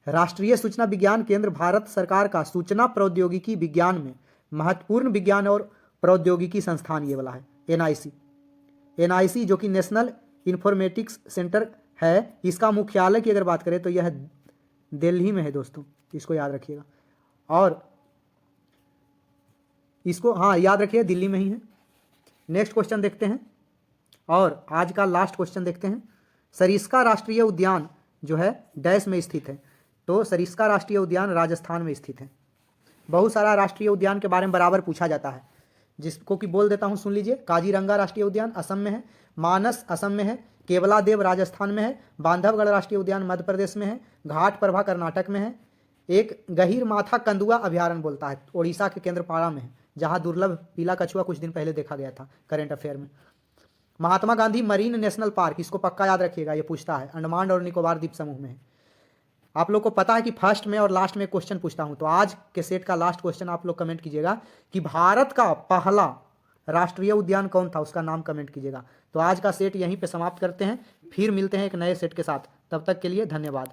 राष्ट्रीय सूचना विज्ञान केंद्र भारत सरकार का सूचना प्रौद्योगिकी विज्ञान में महत्वपूर्ण विज्ञान और प्रौद्योगिकी संस्थान ये वाला है NIC जो कि नेशनल इन्फॉर्मेटिक्स सेंटर है। इसका मुख्यालय की अगर बात करें तो यह दिल्ली में है दोस्तों, इसको याद रखिएगा। और इसको याद रखिए दिल्ली में ही है। नेक्स्ट क्वेश्चन देखते हैं और आज का लास्ट क्वेश्चन देखते हैं। सरिस्का राष्ट्रीय उद्यान जो है डैश में स्थित है? तो सरिस्का राष्ट्रीय उद्यान राजस्थान में स्थित है। बहुत सारा राष्ट्रीय उद्यान के बारे में बराबर पूछा जाता है, जिसको कि बोल देता हूँ, सुन लीजिए। काजीरंगा राष्ट्रीय उद्यान असम में है, मानस असम में है, केवलादेव राजस्थान में है, बांधवगढ़ राष्ट्रीय उद्यान मध्य प्रदेश में है, घाट प्रभा कर्नाटक में है, एक गहीर माथा कंदुआ अभ्यारण्य बोलता है ओडिशा के केंद्रपाड़ा में है, जहाँ दुर्लभ पीला कछुआ कुछ दिन पहले देखा गया था करेंट अफेयर में। Mahatma Gandhi marine national park, इसको पक्का याद रखिएगा, ये पूछता है, अंडमान और निकोबार द्वीप समूह में है। आप लोग को पता है कि फर्स्ट में और लास्ट में क्वेश्चन पूछता हूं, तो आज के सेट का लास्ट क्वेश्चन आप लोग कमेंट कीजिएगा कि भारत का पहला राष्ट्रीय उद्यान कौन था, उसका नाम कमेंट कीजिएगा। तो आज का सेट यहीं पे समाप्त करते हैं, फिर मिलते हैं एक नए सेट के साथ। तब तक के लिए धन्यवाद।